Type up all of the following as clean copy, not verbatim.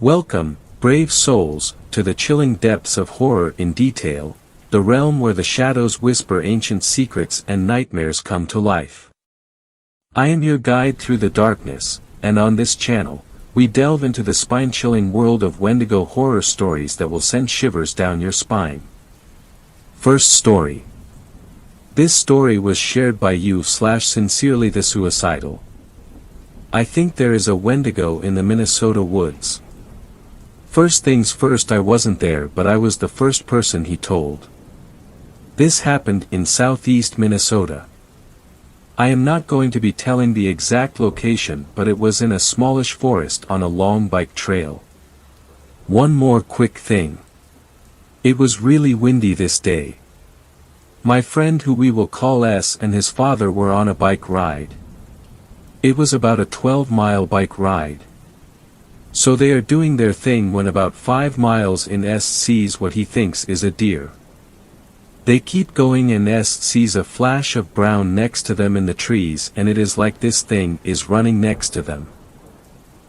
Welcome, brave souls, to the chilling depths of horror in detail, the realm where the shadows whisper ancient secrets and nightmares come to life. I am your guide through the darkness, and on this channel, we delve into the spine-chilling world of Wendigo horror stories that will send shivers down your spine. First story. This story was shared by you/sincerely the suicidal. I think there is a Wendigo in the Minnesota woods. First things first, I wasn't there, but I was the first person he told. This happened in southeast Minnesota. I am not going to be telling the exact location, but it was in a smallish forest on a long bike trail. One more quick thing. It was really windy this day. My friend, who we will call S, and his father were on a bike ride. It was about a 12-mile bike ride. So they are doing their thing when about 5 miles in S sees what he thinks is a deer. They keep going and S sees a flash of brown next to them in the trees, and it is like this thing is running next to them.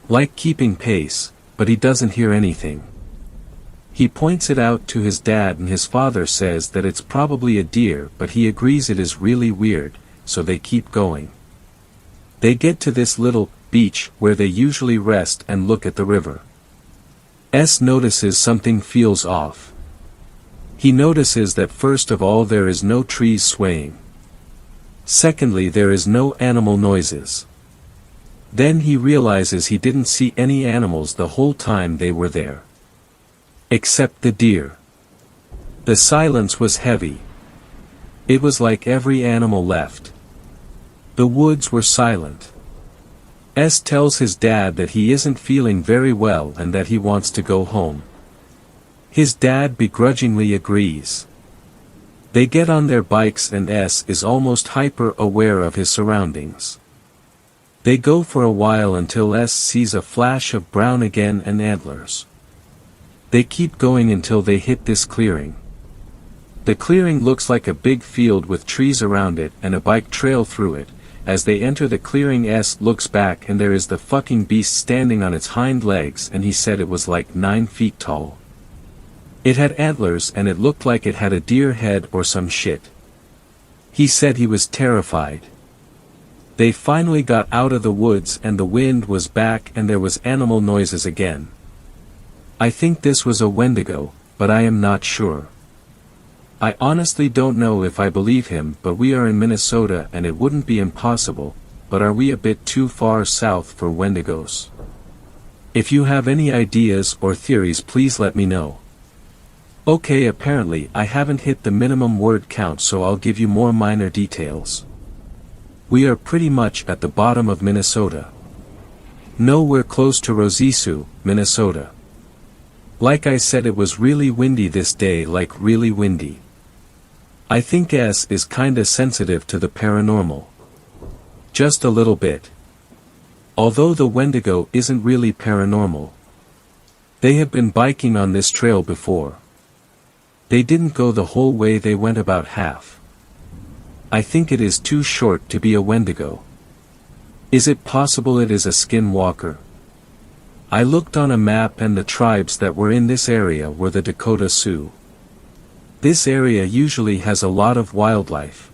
Like keeping pace, but he doesn't hear anything. He points it out to his dad, and his father says that it's probably a deer, but he agrees it is really weird, so they keep going. They get to this little beach where they usually rest and look at the river. S notices something feels off. He notices that first of all there is no trees swaying. Secondly, there is no animal noises. Then he realizes he didn't see any animals the whole time they were there. Except the deer. The silence was heavy. It was like every animal left. The woods were silent. S tells his dad that he isn't feeling very well and that he wants to go home. His dad begrudgingly agrees. They get on their bikes and S is almost hyper-aware of his surroundings. They go for a while until S sees a flash of brown again and antlers. They keep going until they hit this clearing. The clearing looks like a big field with trees around it and a bike trail through it. As they enter the clearing, S looks back and there is the fucking beast standing on its hind legs, and he said it was like 9 feet tall. It had antlers and it looked like it had a deer head or some shit. He said he was terrified. They finally got out of the woods and the wind was back and there was animal noises again. I think this was a Wendigo, but I am not sure. I honestly don't know if I believe him, but we are in Minnesota and it wouldn't be impossible, but are we a bit too far south for Wendigos? If you have any ideas or theories, please let me know. Okay, apparently I haven't hit the minimum word count, so I'll give you more minor details. We are pretty much at the bottom of Minnesota. Nowhere close to Rosisu, Minnesota. Like I said, it was really windy this day, like really windy. I think S is kinda sensitive to the paranormal. Just a little bit. Although the Wendigo isn't really paranormal. They have been biking on this trail before. They didn't go the whole way, they went about half. I think it is too short to be a Wendigo. Is it possible it is a skinwalker? I looked on a map and the tribes that were in this area were the Dakota Sioux. This area usually has a lot of wildlife.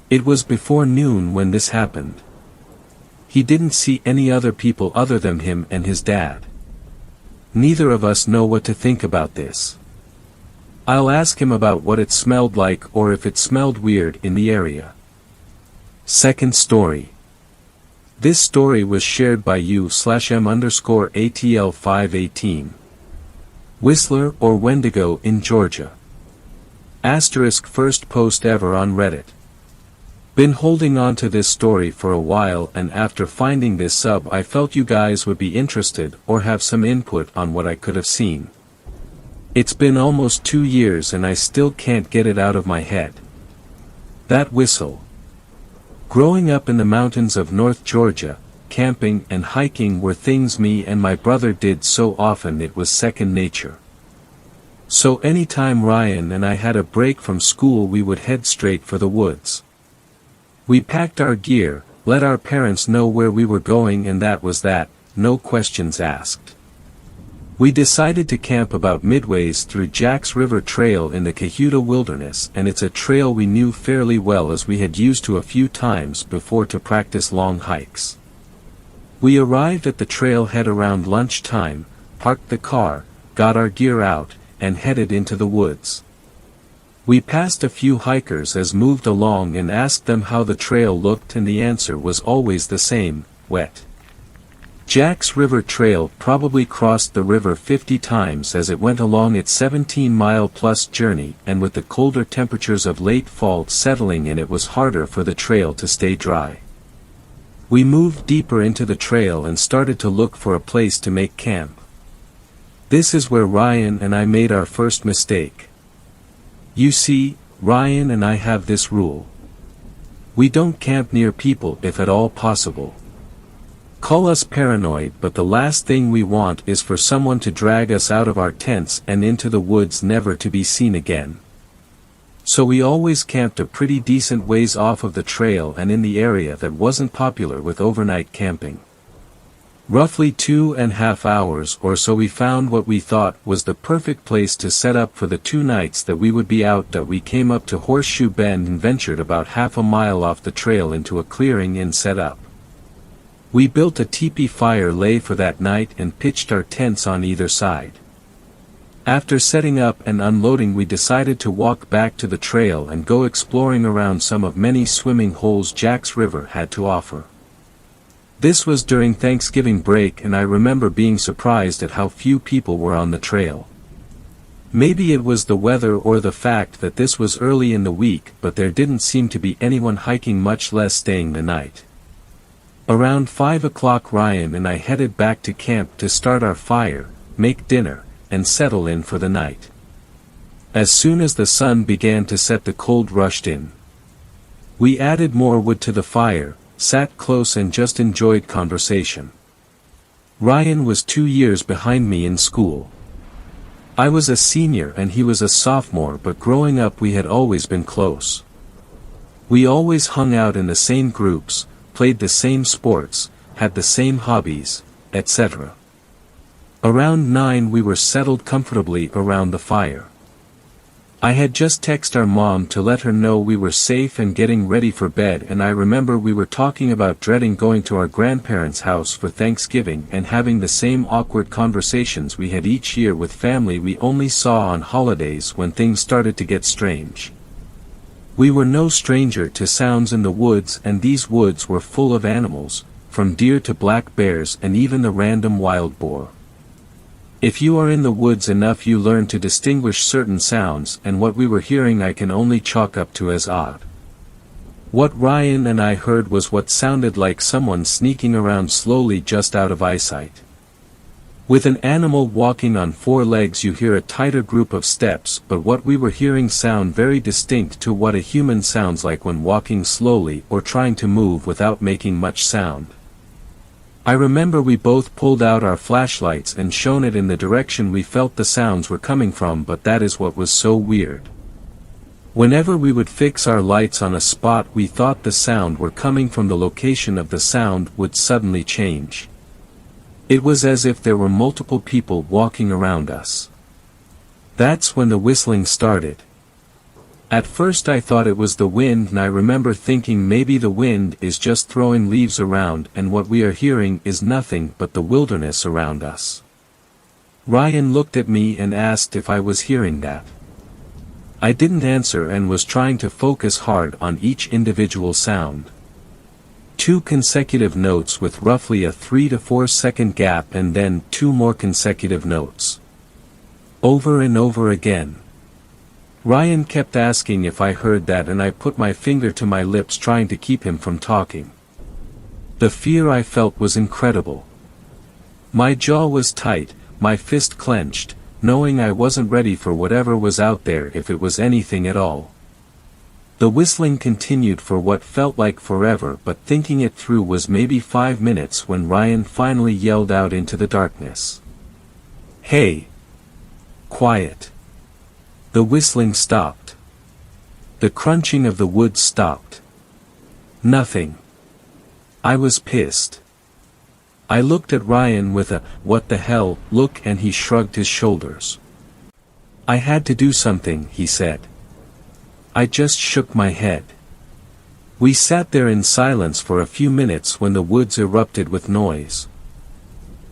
It was before noon when this happened. He didn't see any other people other than him and his dad. Neither of us know what to think about this. I'll ask him about what it smelled like or if it smelled weird in the area. Second story. This story was shared by you/m_ATL518. Whistler or Wendigo in Georgia. Asterisk, first post ever on Reddit. Been holding on to this story for a while, and after finding this sub I felt you guys would be interested or have some input on what I could have seen. It's been almost 2 years and I still can't get it out of my head. That whistle. Growing up in the mountains of North Georgia, camping and hiking were things me and my brother did so often it was second nature. So anytime Ryan and I had a break from school, we would head straight for the woods. We packed our gear, let our parents know where we were going, and that was that, no questions asked. We decided to camp about midways through Jack's River Trail in the Cayuga Wilderness, and it's a trail we knew fairly well as we had used to a few times before to practice long hikes. We arrived at the trailhead around lunchtime, parked the car, got our gear out, and headed into the woods. We passed a few hikers as moved along and asked them how the trail looked, and the answer was always the same: wet. Jack's River Trail probably crossed the river 50 times as it went along its 17-mile-plus journey, and with the colder temperatures of late fall settling in, it was harder for the trail to stay dry. We moved deeper into the trail and started to look for a place to make camp. This is where Ryan and I made our first mistake. You see, Ryan and I have this rule. We don't camp near people if at all possible. Call us paranoid, but the last thing we want is for someone to drag us out of our tents and into the woods never to be seen again. So we always camped a pretty decent ways off of the trail and in the area that wasn't popular with overnight camping. Roughly 2.5 hours or so we found what we thought was the perfect place to set up for the 2 nights that we would be out. That we came up to Horseshoe Bend and ventured about half a mile off the trail into a clearing and set up. We built a teepee fire lay for that night and pitched our tents on either side. After setting up and unloading, we decided to walk back to the trail and go exploring around some of many swimming holes Jack's River had to offer. This was during Thanksgiving break, and I remember being surprised at how few people were on the trail. Maybe it was the weather or the fact that this was early in the week, but there didn't seem to be anyone hiking, much less staying the night. Around 5 o'clock Ryan and I headed back to camp to start our fire, make dinner, and settle in for the night. As soon as the sun began to set, the cold rushed in. We added more wood to the fire, sat close and just enjoyed conversation. Ryan was 2 years behind me in school. I was a senior and he was a sophomore, but growing up we had always been close. We always hung out in the same groups, played the same sports, had the same hobbies, etc. Around 9 we were settled comfortably around the fire. I had just texted our mom to let her know we were safe and getting ready for bed, and I remember we were talking about dreading going to our grandparents' house for Thanksgiving and having the same awkward conversations we had each year with family we only saw on holidays when things started to get strange. We were no stranger to sounds in the woods, and these woods were full of animals, from deer to black bears and even the random wild boar. If you are in the woods enough you learn to distinguish certain sounds, and what we were hearing I can only chalk up to as odd. What Ryan and I heard was what sounded like someone sneaking around slowly just out of eyesight. With an animal walking on 4 legs you hear a tighter group of steps, but what we were hearing sound very distinct to what a human sounds like when walking slowly or trying to move without making much sound. I remember we both pulled out our flashlights and shone it in the direction we felt the sounds were coming from, but that is what was so weird. Whenever we would fix our lights on a spot we thought the sound were coming from, the location of the sound would suddenly change. It was as if there were multiple people walking around us. That's when the whistling started. At first I thought it was the wind, and I remember thinking maybe the wind is just throwing leaves around and what we are hearing is nothing but the wilderness around us. Ryan looked at me and asked if I was hearing that. I didn't answer and was trying to focus hard on each individual sound. 2 consecutive notes with roughly a 3 to 4 second gap, and then 2 more consecutive notes. Over and over again. Ryan kept asking if I heard that, and I put my finger to my lips trying to keep him from talking. The fear I felt was incredible. My jaw was tight, my fist clenched, knowing I wasn't ready for whatever was out there, if it was anything at all. The whistling continued for what felt like forever, but thinking it through was maybe 5 minutes when Ryan finally yelled out into the darkness. "Hey! Quiet!" The whistling stopped. The crunching of the wood stopped. Nothing. I was pissed. I looked at Ryan with a, "What the hell," look, and he shrugged his shoulders. "I had to do something," he said. I just shook my head. We sat there in silence for a few minutes when the woods erupted with noise.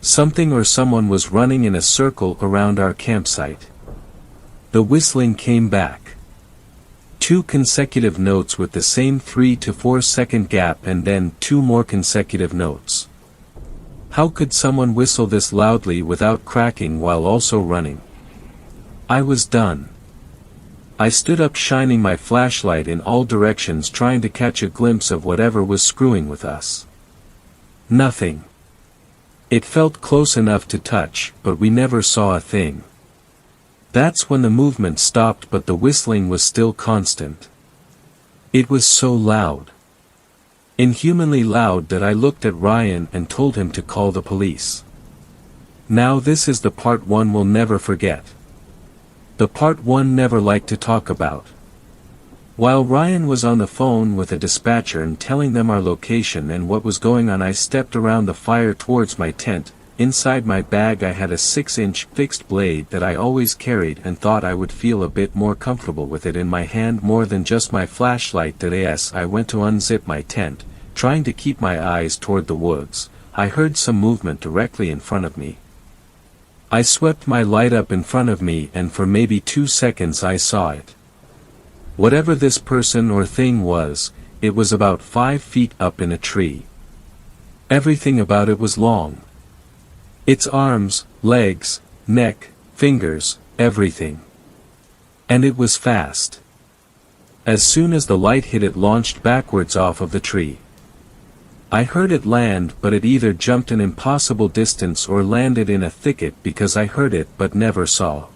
Something or someone was running in a circle around our campsite. The whistling came back. 2 consecutive notes with the same 3 to 4 second gap, and then 2 more consecutive notes. How could someone whistle this loudly without cracking while also running? I was done. I stood up, shining my flashlight in all directions, trying to catch a glimpse of whatever was screwing with us. Nothing. It felt close enough to touch, but we never saw a thing. That's when the movement stopped, but the whistling was still constant. It was so loud. Inhumanly loud that I looked at Ryan and told him to call the police. Now this is the part one will never forget. The part one never liked to talk about. While Ryan was on the phone with a dispatcher and telling them our location and what was going on, I stepped around the fire towards my tent. Inside my bag I had a 6-inch fixed blade that I always carried and thought I would feel a bit more comfortable with it in my hand more than just my flashlight. As I went to unzip my tent, trying to keep my eyes toward the woods, I heard some movement directly in front of me. I swept my light up in front of me, and for maybe 2 seconds I saw it. Whatever this person or thing was, it was about 5 feet up in a tree. Everything about it was long. Its arms, legs, neck, fingers, everything. And it was fast. As soon as the light hit it, launched backwards off of the tree. I heard it land, but it either jumped an impossible distance or landed in a thicket, because I heard it but never saw.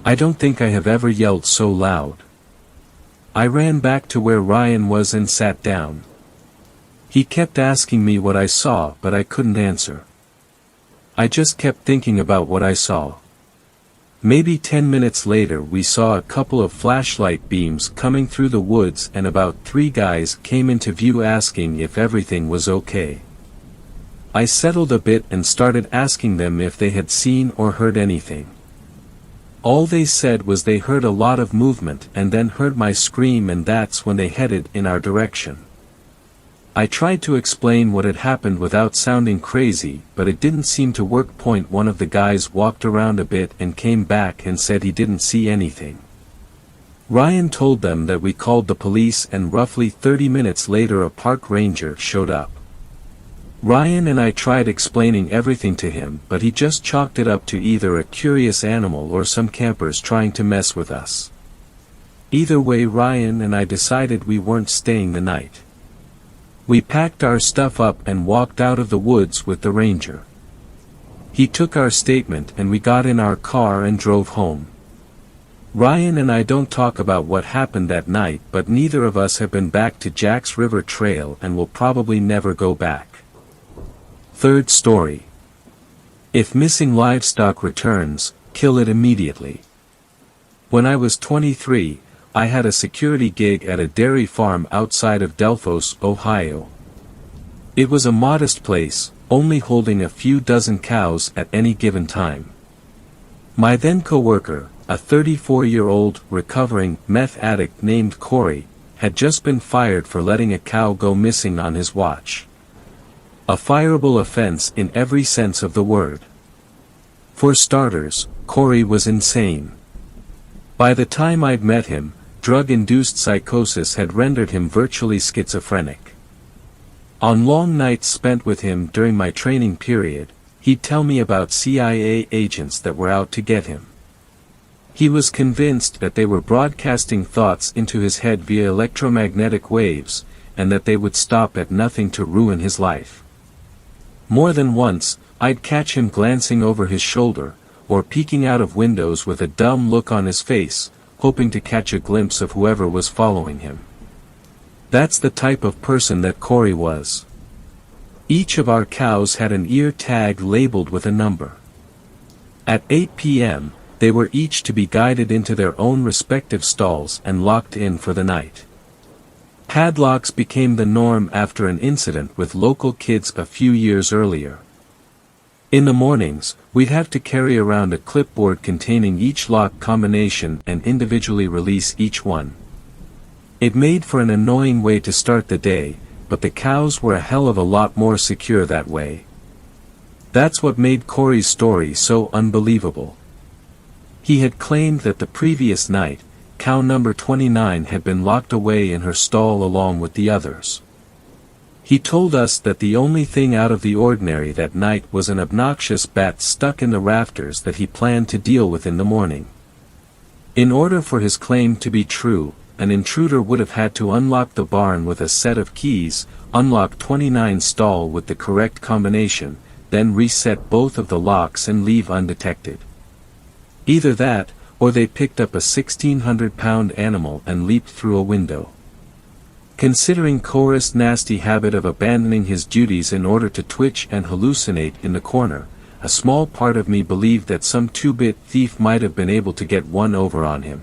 I don't think I have ever yelled so loud. I ran back to where Ryan was and sat down. He kept asking me what I saw, but I couldn't answer. I just kept thinking about what I saw. Maybe 10 minutes later we saw a couple of flashlight beams coming through the woods, and about 3 guys came into view asking if everything was okay. I settled a bit and started asking them if they had seen or heard anything. All they said was they heard a lot of movement and then heard my scream, and that's when they headed in our direction. I tried to explain what had happened without sounding crazy, but it didn't seem to work. One of the guys walked around a bit and came back and said he didn't see anything. Ryan told them that we called the police, and roughly 30 minutes later a park ranger showed up. Ryan and I tried explaining everything to him, but he just chalked it up to either a curious animal or some campers trying to mess with us. Either way, Ryan and I decided we weren't staying the night. We packed our stuff up and walked out of the woods with the ranger. He took our statement and we got in our car and drove home. Ryan and I don't talk about what happened that night, but neither of us have been back to Jack's River Trail and will probably never go back. Third story. If missing livestock returns, kill it immediately. When I was 23, I had a security gig at a dairy farm outside of Delphos, Ohio. It was a modest place, only holding a few dozen cows at any given time. My then co-worker, a 34-year-old recovering meth addict named Corey, had just been fired for letting a cow go missing on his watch. A fireable offense in every sense of the word. For starters, Corey was insane. By the time I'd met him, drug-induced psychosis had rendered him virtually schizophrenic. On long nights spent with him during my training period, he'd tell me about CIA agents that were out to get him. He was convinced that they were broadcasting thoughts into his head via electromagnetic waves, and that they would stop at nothing to ruin his life. More than once, I'd catch him glancing over his shoulder, or peeking out of windows with a dumb look on his face, hoping to catch a glimpse of whoever was following him. That's the type of person that Corey was. Each of our cows had an ear tag labeled with a number. At 8 p.m., they were each to be guided into their own respective stalls and locked in for the night. Padlocks became the norm after an incident with local kids a few years earlier. In the mornings, we'd have to carry around a clipboard containing each lock combination and individually release each one. It made for an annoying way to start the day, but the cows were a hell of a lot more secure that way. That's what made Corey's story so unbelievable. He had claimed that the previous night, cow number 29 had been locked away in her stall along with the others. He told us that the only thing out of the ordinary that night was an obnoxious bat stuck in the rafters that he planned to deal with in the morning. In order for his claim to be true, an intruder would have had to unlock the barn with a set of keys, unlock 29's stall with the correct combination, then reset both of the locks and leave undetected. Either that, or they picked up a 1,600-pound animal and leaped through a window. Considering Corey's nasty habit of abandoning his duties in order to twitch and hallucinate in the corner, a small part of me believed that some two-bit thief might have been able to get one over on him.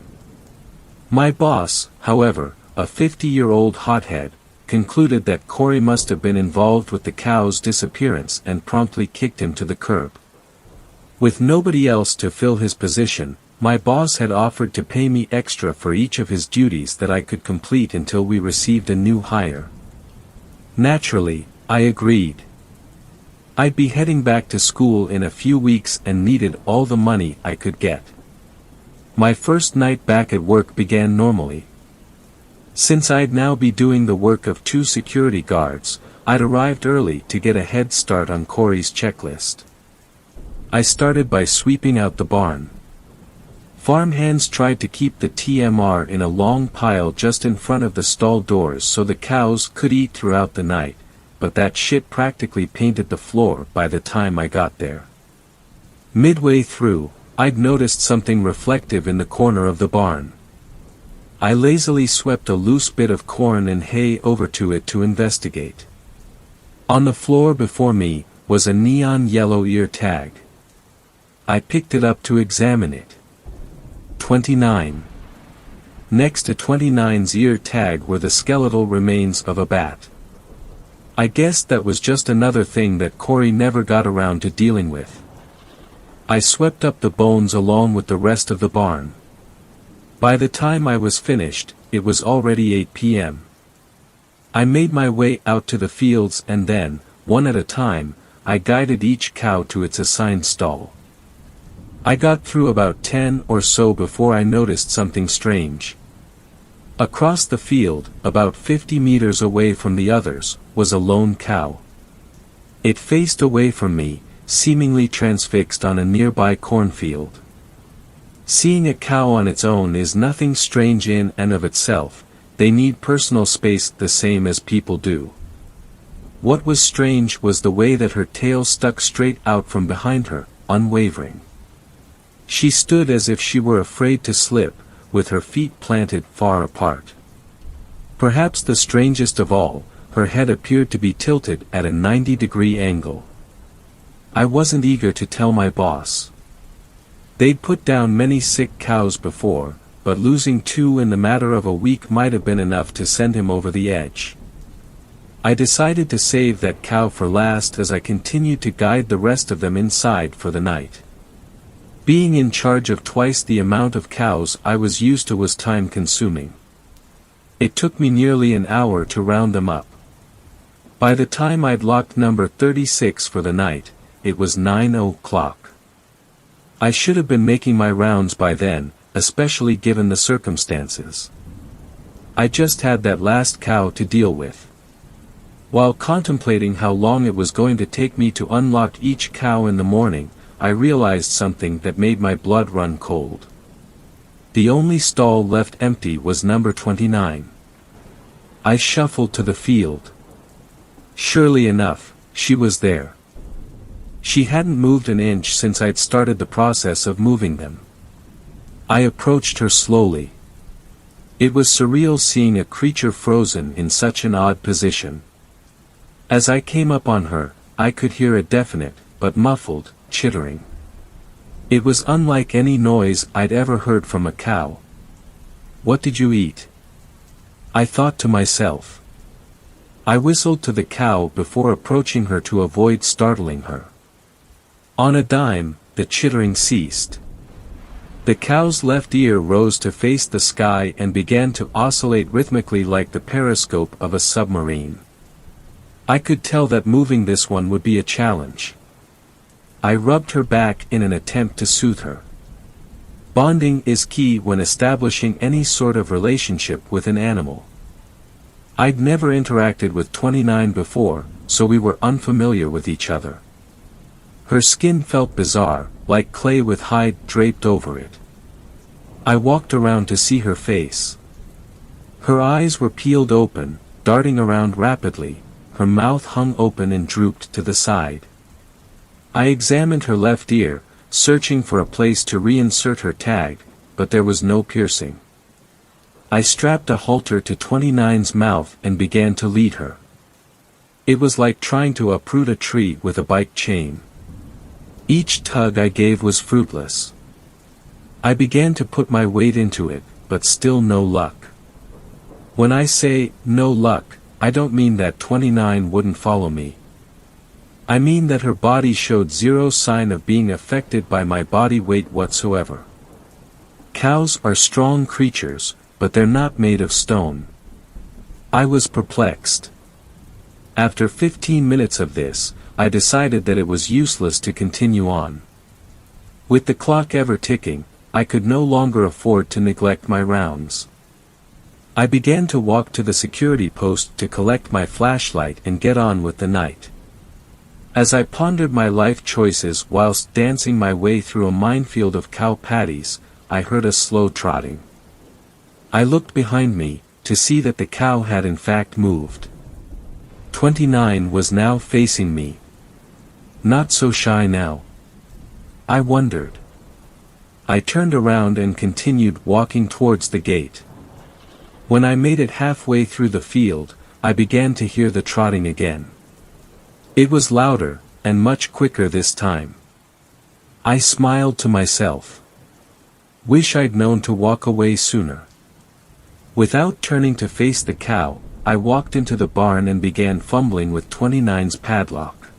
My boss, however, a 50-year-old hothead, concluded that Corey must have been involved with the cow's disappearance and promptly kicked him to the curb. With nobody else to fill his position, my boss had offered to pay me extra for each of his duties that I could complete until we received a new hire. Naturally, I agreed. I'd be heading back to school in a few weeks and needed all the money I could get. My first night back at work began normally. Since I'd now be doing the work of 2 security guards, I'd arrived early to get a head start on Corey's checklist. I started by sweeping out the barn. Farmhands tried to keep the TMR in a long pile just in front of the stall doors so the cows could eat throughout the night, but that shit practically painted the floor by the time I got there. Midway through, I'd noticed something reflective in the corner of the barn. I lazily swept a loose bit of corn and hay over to it to investigate. On the floor before me was a neon yellow ear tag. I picked it up to examine it. 29. Next to 29's ear tag were the skeletal remains of a bat. I guessed that was just another thing that Corey never got around to dealing with. I swept up the bones along with the rest of the barn. By the time I was finished, it was already 8 p.m. I made my way out to the fields and then, one at a time, I guided each cow to its assigned stall. I got through about 10 or so before I noticed something strange. Across the field, about 50 meters away from the others, was a lone cow. It faced away from me, seemingly transfixed on a nearby cornfield. Seeing a cow on its own is nothing strange in and of itself, they need personal space the same as people do. What was strange was the way that her tail stuck straight out from behind her, unwavering. She stood as if she were afraid to slip, with her feet planted far apart. Perhaps the strangest of all, her head appeared to be tilted at a 90-degree angle. I wasn't eager to tell my boss. They'd put down many sick cows before, but losing 2 in the matter of a week might have been enough to send him over the edge. I decided to save that cow for last as I continued to guide the rest of them inside for the night. Being in charge of twice the amount of cows I was used to was time-consuming. It took me nearly an hour to round them up. By the time I'd locked number 36 for the night, it was 9 o'clock. I should have been making my rounds by then, especially given the circumstances. I just had that last cow to deal with. While contemplating how long it was going to take me to unlock each cow in the morning, I realized something that made my blood run cold. The only stall left empty was number 29. I shuffled to the field. Surely enough, she was there. She hadn't moved an inch since I'd started the process of moving them. I approached her slowly. It was surreal seeing a creature frozen in such an odd position. As I came up on her, I could hear a definite, but muffled, chittering. It was unlike any noise I'd ever heard from a cow. "What did you eat?" I thought to myself. I whistled to the cow before approaching her to avoid startling her. On a dime, the chittering ceased. The cow's left ear rose to face the sky and began to oscillate rhythmically like the periscope of a submarine. I could tell that moving this one would be a challenge. I rubbed her back in an attempt to soothe her. Bonding is key when establishing any sort of relationship with an animal. I'd never interacted with 29 before, so we were unfamiliar with each other. Her skin felt bizarre, like clay with hide draped over it. I walked around to see her face. Her eyes were peeled open, darting around rapidly, her mouth hung open and drooped to the side. I examined her left ear, searching for a place to reinsert her tag, but there was no piercing. I strapped a halter to 29's mouth and began to lead her. It was like trying to uproot a tree with a bike chain. Each tug I gave was fruitless. I began to put my weight into it, but still no luck. When I say, no luck, I don't mean that 29 wouldn't follow me. I mean that her body showed zero sign of being affected by my body weight whatsoever. Cows are strong creatures, but they're not made of stone. I was perplexed. After 15 minutes of this, I decided that it was useless to continue on. With the clock ever ticking, I could no longer afford to neglect my rounds. I began to walk to the security post to collect my flashlight and get on with the night. As I pondered my life choices whilst dancing my way through a minefield of cow patties, I heard a slow trotting. I looked behind me, to see that the cow had in fact moved. 29 was now facing me. Not so shy now. I wondered. I turned around and continued walking towards the gate. When I made it halfway through the field, I began to hear the trotting again. It was louder, and much quicker this time. I smiled to myself. Wish I'd known to walk away sooner. Without turning to face the cow, I walked into the barn and began fumbling with 29's padlock.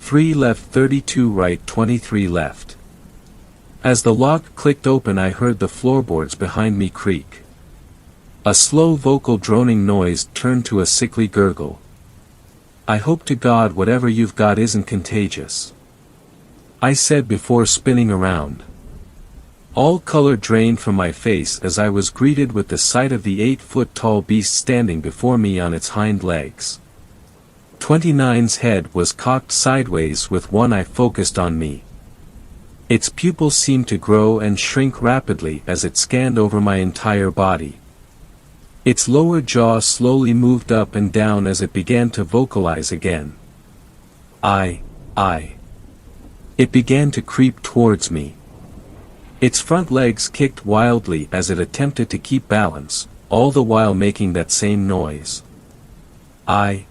3 left, 32 right, 23 left. As the lock clicked open, I heard the floorboards behind me creak. A slow vocal droning noise turned to a sickly gurgle. I hope to God whatever you've got isn't contagious, I said before spinning around. All color drained from my face as I was greeted with the sight of the 8-foot-tall beast standing before me on its hind legs. 29's head was cocked sideways with one eye focused on me. Its pupils seemed to grow and shrink rapidly as it scanned over my entire body. Its lower jaw slowly moved up and down as it began to vocalize again. I. It began to creep towards me. Its front legs kicked wildly as it attempted to keep balance, all the while making that same noise. I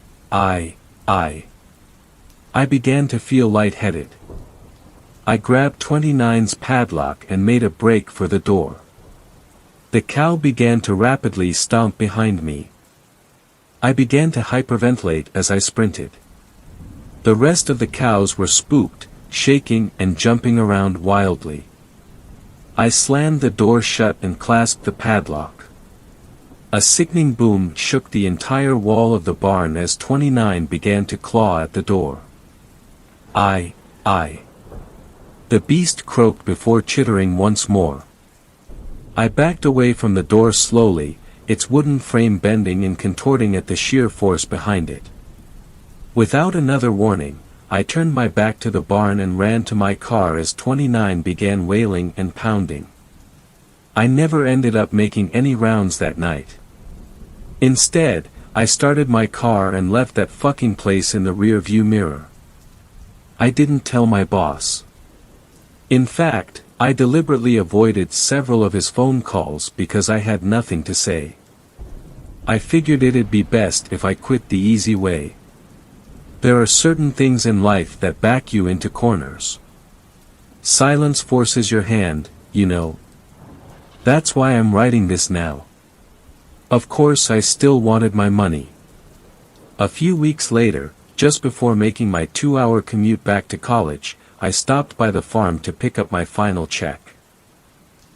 began to feel lightheaded. I grabbed 29's padlock and made a break for the door. The cow began to rapidly stomp behind me. I began to hyperventilate as I sprinted. The rest of the cows were spooked, shaking and jumping around wildly. I slammed the door shut and clasped the padlock. A sickening boom shook the entire wall of the barn as 29 began to claw at the door. I. The beast croaked before chittering once more. I backed away from the door slowly, its wooden frame bending and contorting at the sheer force behind it. Without another warning, I turned my back to the barn and ran to my car as 29 began wailing and pounding. I never ended up making any rounds that night. Instead, I started my car and left that fucking place in the rear-view mirror. I didn't tell my boss. In fact, I deliberately avoided several of his phone calls because I had nothing to say. I figured it'd be best if I quit the easy way. There are certain things in life that back you into corners. Silence forces your hand, you know. That's why I'm writing this now. Of course I still wanted my money. A few weeks later, just before making my 2-hour commute back to college, I stopped by the farm to pick up my final check.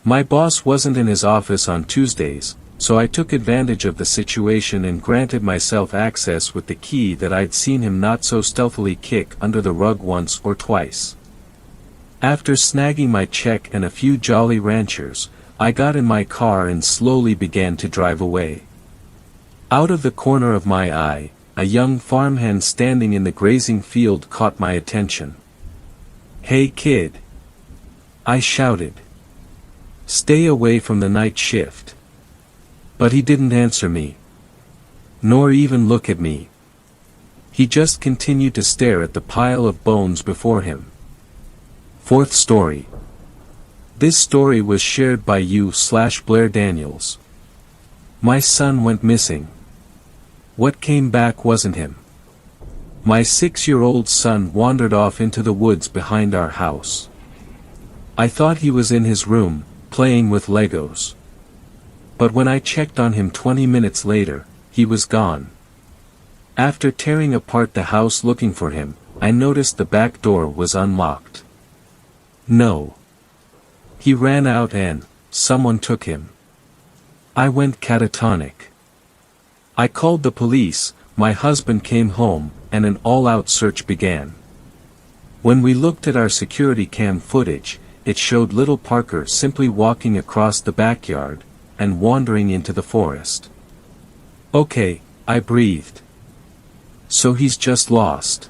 My boss wasn't in his office on Tuesdays, so I took advantage of the situation and granted myself access with the key that I'd seen him not so stealthily kick under the rug once or twice. After snagging my check and a few Jolly Ranchers, I got in my car and slowly began to drive away. Out of the corner of my eye, a young farmhand standing in the grazing field caught my attention. "Hey kid!" I shouted. "Stay away from the night shift." But he didn't answer me. Nor even look at me. He just continued to stare at the pile of bones before him. Fourth story. This story was shared by you/Blair Daniels. My son went missing. What came back wasn't him. My 6-year-old son wandered off into the woods behind our house. I thought he was in his room, playing with Legos. But when I checked on him 20 minutes later, he was gone. After tearing apart the house looking for him, I noticed the back door was unlocked. No. He ran out and someone took him. I went catatonic. I called the police, my husband came home, and an all-out search began. When we looked at our security cam footage, it showed little Parker simply walking across the backyard, and wandering into the forest. Okay, I breathed. So he's just lost.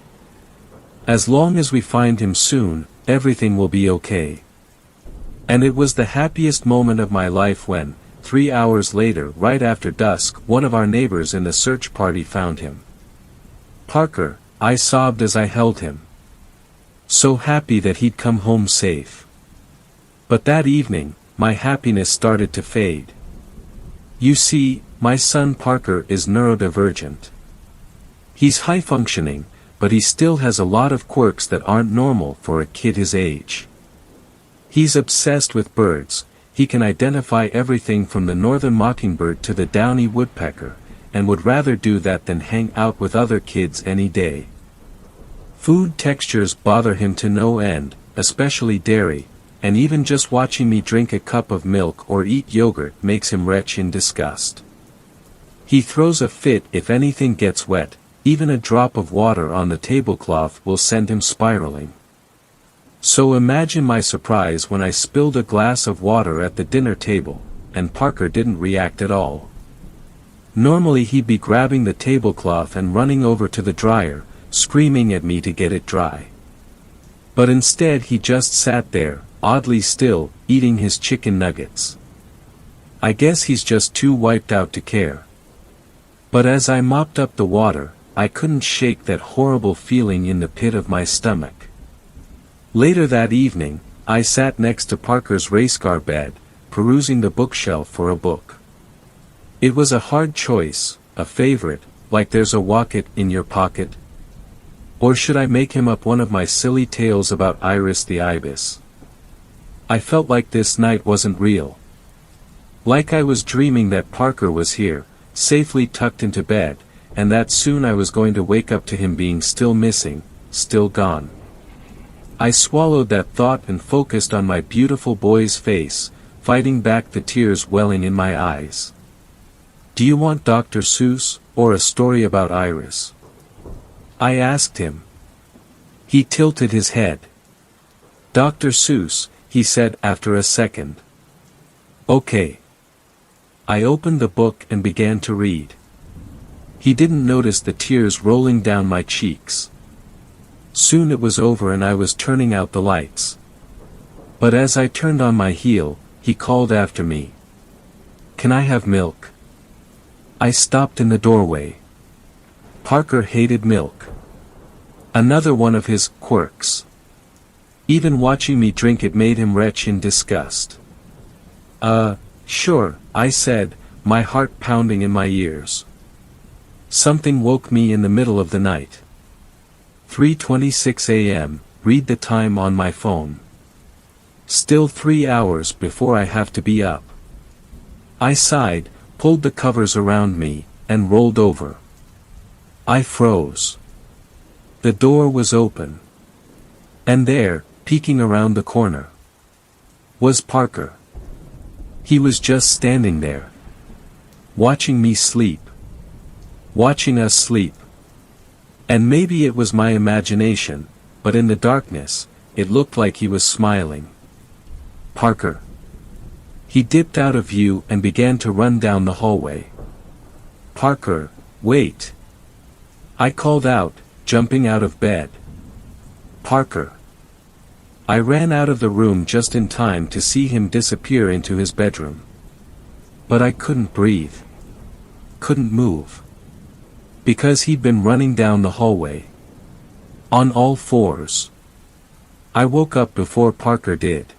As long as we find him soon, everything will be okay. And it was the happiest moment of my life when, 3 hours later right after dusk, one of our neighbors in the search party found him. Parker, I sobbed as I held him. So happy that he'd come home safe. But that evening, my happiness started to fade. You see, my son Parker is neurodivergent. He's high-functioning, but he still has a lot of quirks that aren't normal for a kid his age. He's obsessed with birds. He can identify everything from the northern mockingbird to the downy woodpecker, and would rather do that than hang out with other kids any day. Food textures bother him to no end, especially dairy, and even just watching me drink a cup of milk or eat yogurt makes him retch in disgust. He throws a fit if anything gets wet, even a drop of water on the tablecloth will send him spiraling. So imagine my surprise when I spilled a glass of water at the dinner table, and Parker didn't react at all. Normally he'd be grabbing the tablecloth and running over to the dryer, screaming at me to get it dry. But instead he just sat there, oddly still, eating his chicken nuggets. I guess he's just too wiped out to care. But as I mopped up the water, I couldn't shake that horrible feeling in the pit of my stomach. Later that evening, I sat next to Parker's race car bed, perusing the bookshelf for a book. It was a hard choice, a favorite, like There's a Rocket in Your Pocket. Or should I make him up one of my silly tales about Iris the ibis? I felt like this night wasn't real. Like I was dreaming that Parker was here, safely tucked into bed, and that soon I was going to wake up to him being still missing, still gone. I swallowed that thought and focused on my beautiful boy's face, fighting back the tears welling in my eyes. Do you want Dr. Seuss, or a story about Iris? I asked him. He tilted his head. Dr. Seuss, he said after a second. Okay. I opened the book and began to read. He didn't notice the tears rolling down my cheeks. Soon it was over and I was turning out the lights. But as I turned on my heel, he called after me. Can I have milk? I stopped in the doorway. Parker hated milk. Another one of his quirks. Even watching me drink it made him retch in disgust. Sure, I said, my heart pounding in my ears. Something woke me in the middle of the night. 3:26 a.m., read the time on my phone. Still 3 hours before I have to be up. I sighed, pulled the covers around me, and rolled over. I froze. The door was open. And there, peeking around the corner, was Parker. He was just standing there, watching me sleep. Watching us sleep. And maybe it was my imagination, but in the darkness, it looked like he was smiling. Parker. He dipped out of view and began to run down the hallway. Parker, wait. I called out, jumping out of bed. Parker. I ran out of the room just in time to see him disappear into his bedroom. But I couldn't breathe. Couldn't move. Because he'd been running down the hallway. On all fours. I woke up before Parker did.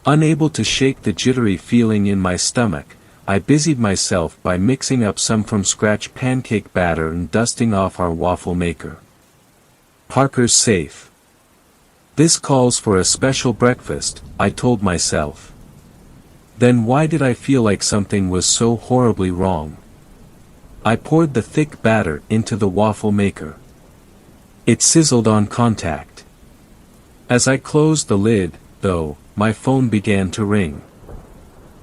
Unable to shake the jittery feeling in my stomach, I busied myself by mixing up some from scratch pancake batter and dusting off our waffle maker. Parker's safe. This calls for a special breakfast, I told myself. Then why did I feel like something was so horribly wrong? I poured the thick batter into the waffle maker. It sizzled on contact. As I closed the lid, though, my phone began to ring.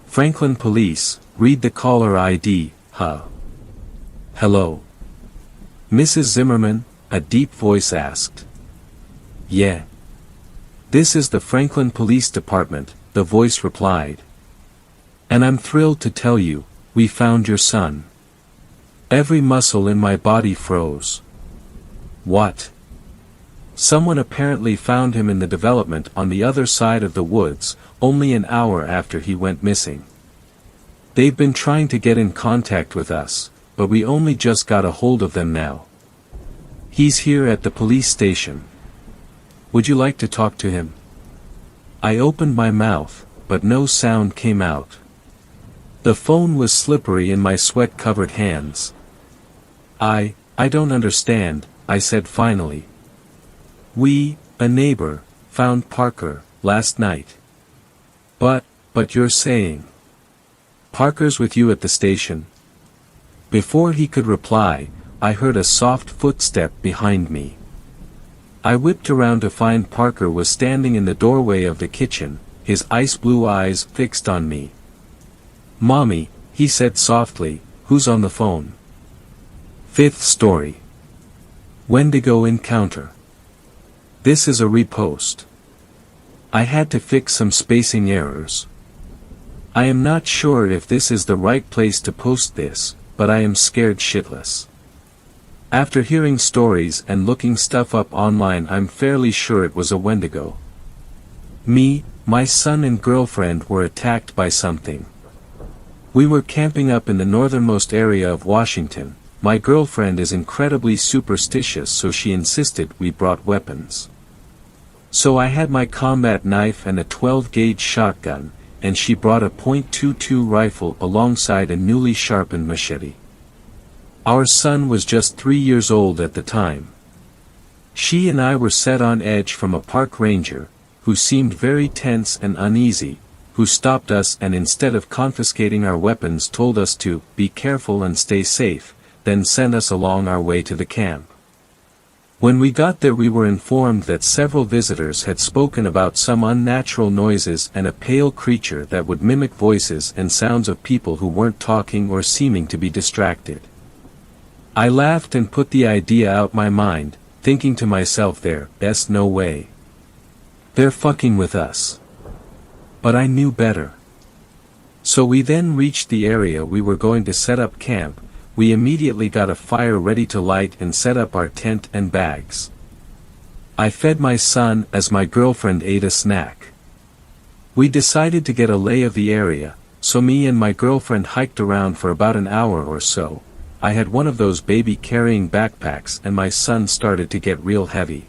Franklin Police, read the caller ID, huh? Hello? Mrs. Zimmerman, a deep voice asked. Yeah. This is the Franklin Police Department, the voice replied. And I'm thrilled to tell you, we found your son. Every muscle in my body froze. What? Someone apparently found him in the development on the other side of the woods, only an hour after he went missing. They've been trying to get in contact with us, but we only just got a hold of them now. He's here at the police station. Would you like to talk to him? I opened my mouth, but no sound came out. The phone was slippery in my sweat-covered hands. I don't understand, I said finally. We, a neighbor, found Parker, last night. But you're saying. Parker's with you at the station? Before he could reply, I heard a soft footstep behind me. I whipped around to find Parker was standing in the doorway of the kitchen, his ice-blue eyes fixed on me. Mommy, he said softly, who's on the phone? Fifth story. Wendigo encounter. This is a repost. I had to fix some spacing errors. I am not sure if this is the right place to post this, but I am scared shitless. After hearing stories and looking stuff up online, I'm fairly sure it was a Wendigo. Me, my son and girlfriend were attacked by something. We were camping up in the northernmost area of Washington. My girlfriend is incredibly superstitious, so she insisted we brought weapons. So I had my combat knife and a 12-gauge shotgun, and she brought a .22 rifle alongside a newly sharpened machete. Our son was just 3 years old at the time. She and I were set on edge from a park ranger, who seemed very tense and uneasy, who stopped us and instead of confiscating our weapons told us to be careful and stay safe, then sent us along our way to the camp. When we got there, we were informed that several visitors had spoken about some unnatural noises and a pale creature that would mimic voices and sounds of people who weren't talking or seeming to be distracted. I laughed and put the idea out my mind, thinking to myself, there's no way. They're fucking with us. But I knew better. So we then reached the area we were going to set up camp. We immediately got a fire ready to light and set up our tent and bags. I fed my son as my girlfriend ate a snack. We decided to get a lay of the area, so me and my girlfriend hiked around for about an hour or so. I had one of those baby carrying backpacks and my son started to get real heavy.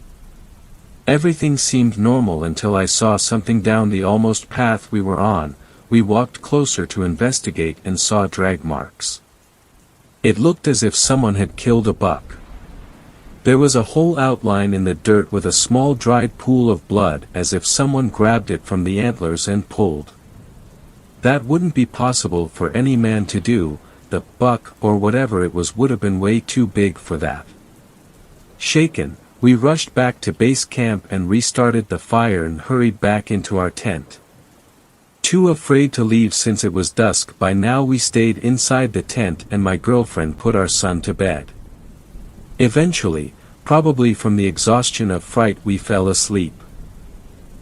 Everything seemed normal until I saw something down the almost path we were on. We walked closer to investigate and saw drag marks. It looked as if someone had killed a buck. There was a whole outline in the dirt with a small dried pool of blood, as if someone grabbed it from the antlers and pulled. That wouldn't be possible for any man to do, the buck or whatever it was would have been way too big for that. Shaken, we rushed back to base camp and restarted the fire and hurried back into our tent. Too afraid to leave since it was dusk by now, we stayed inside the tent and my girlfriend put our son to bed. Eventually, probably from the exhaustion of fright, we fell asleep.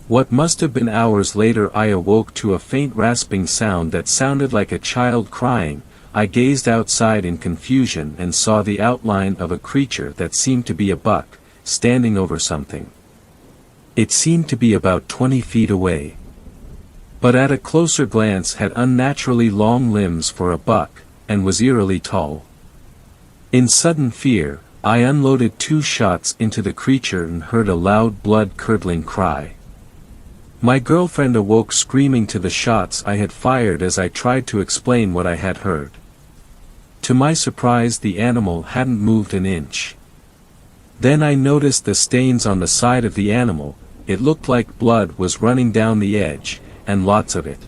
What must have been hours later, I awoke to a faint rasping sound that sounded like a child crying. I gazed outside in confusion and saw the outline of a creature that seemed to be a buck, standing over something. It seemed to be about 20 feet away. But at a closer glance had unnaturally long limbs for a buck, and was eerily tall. In sudden fear, I unloaded 2 shots into the creature and heard a loud blood-curdling cry. My girlfriend awoke screaming to the shots I had fired as I tried to explain what I had heard. To my surprise, the animal hadn't moved an inch. Then I noticed the stains on the side of the animal. It looked like blood was running down the edge, and lots of it.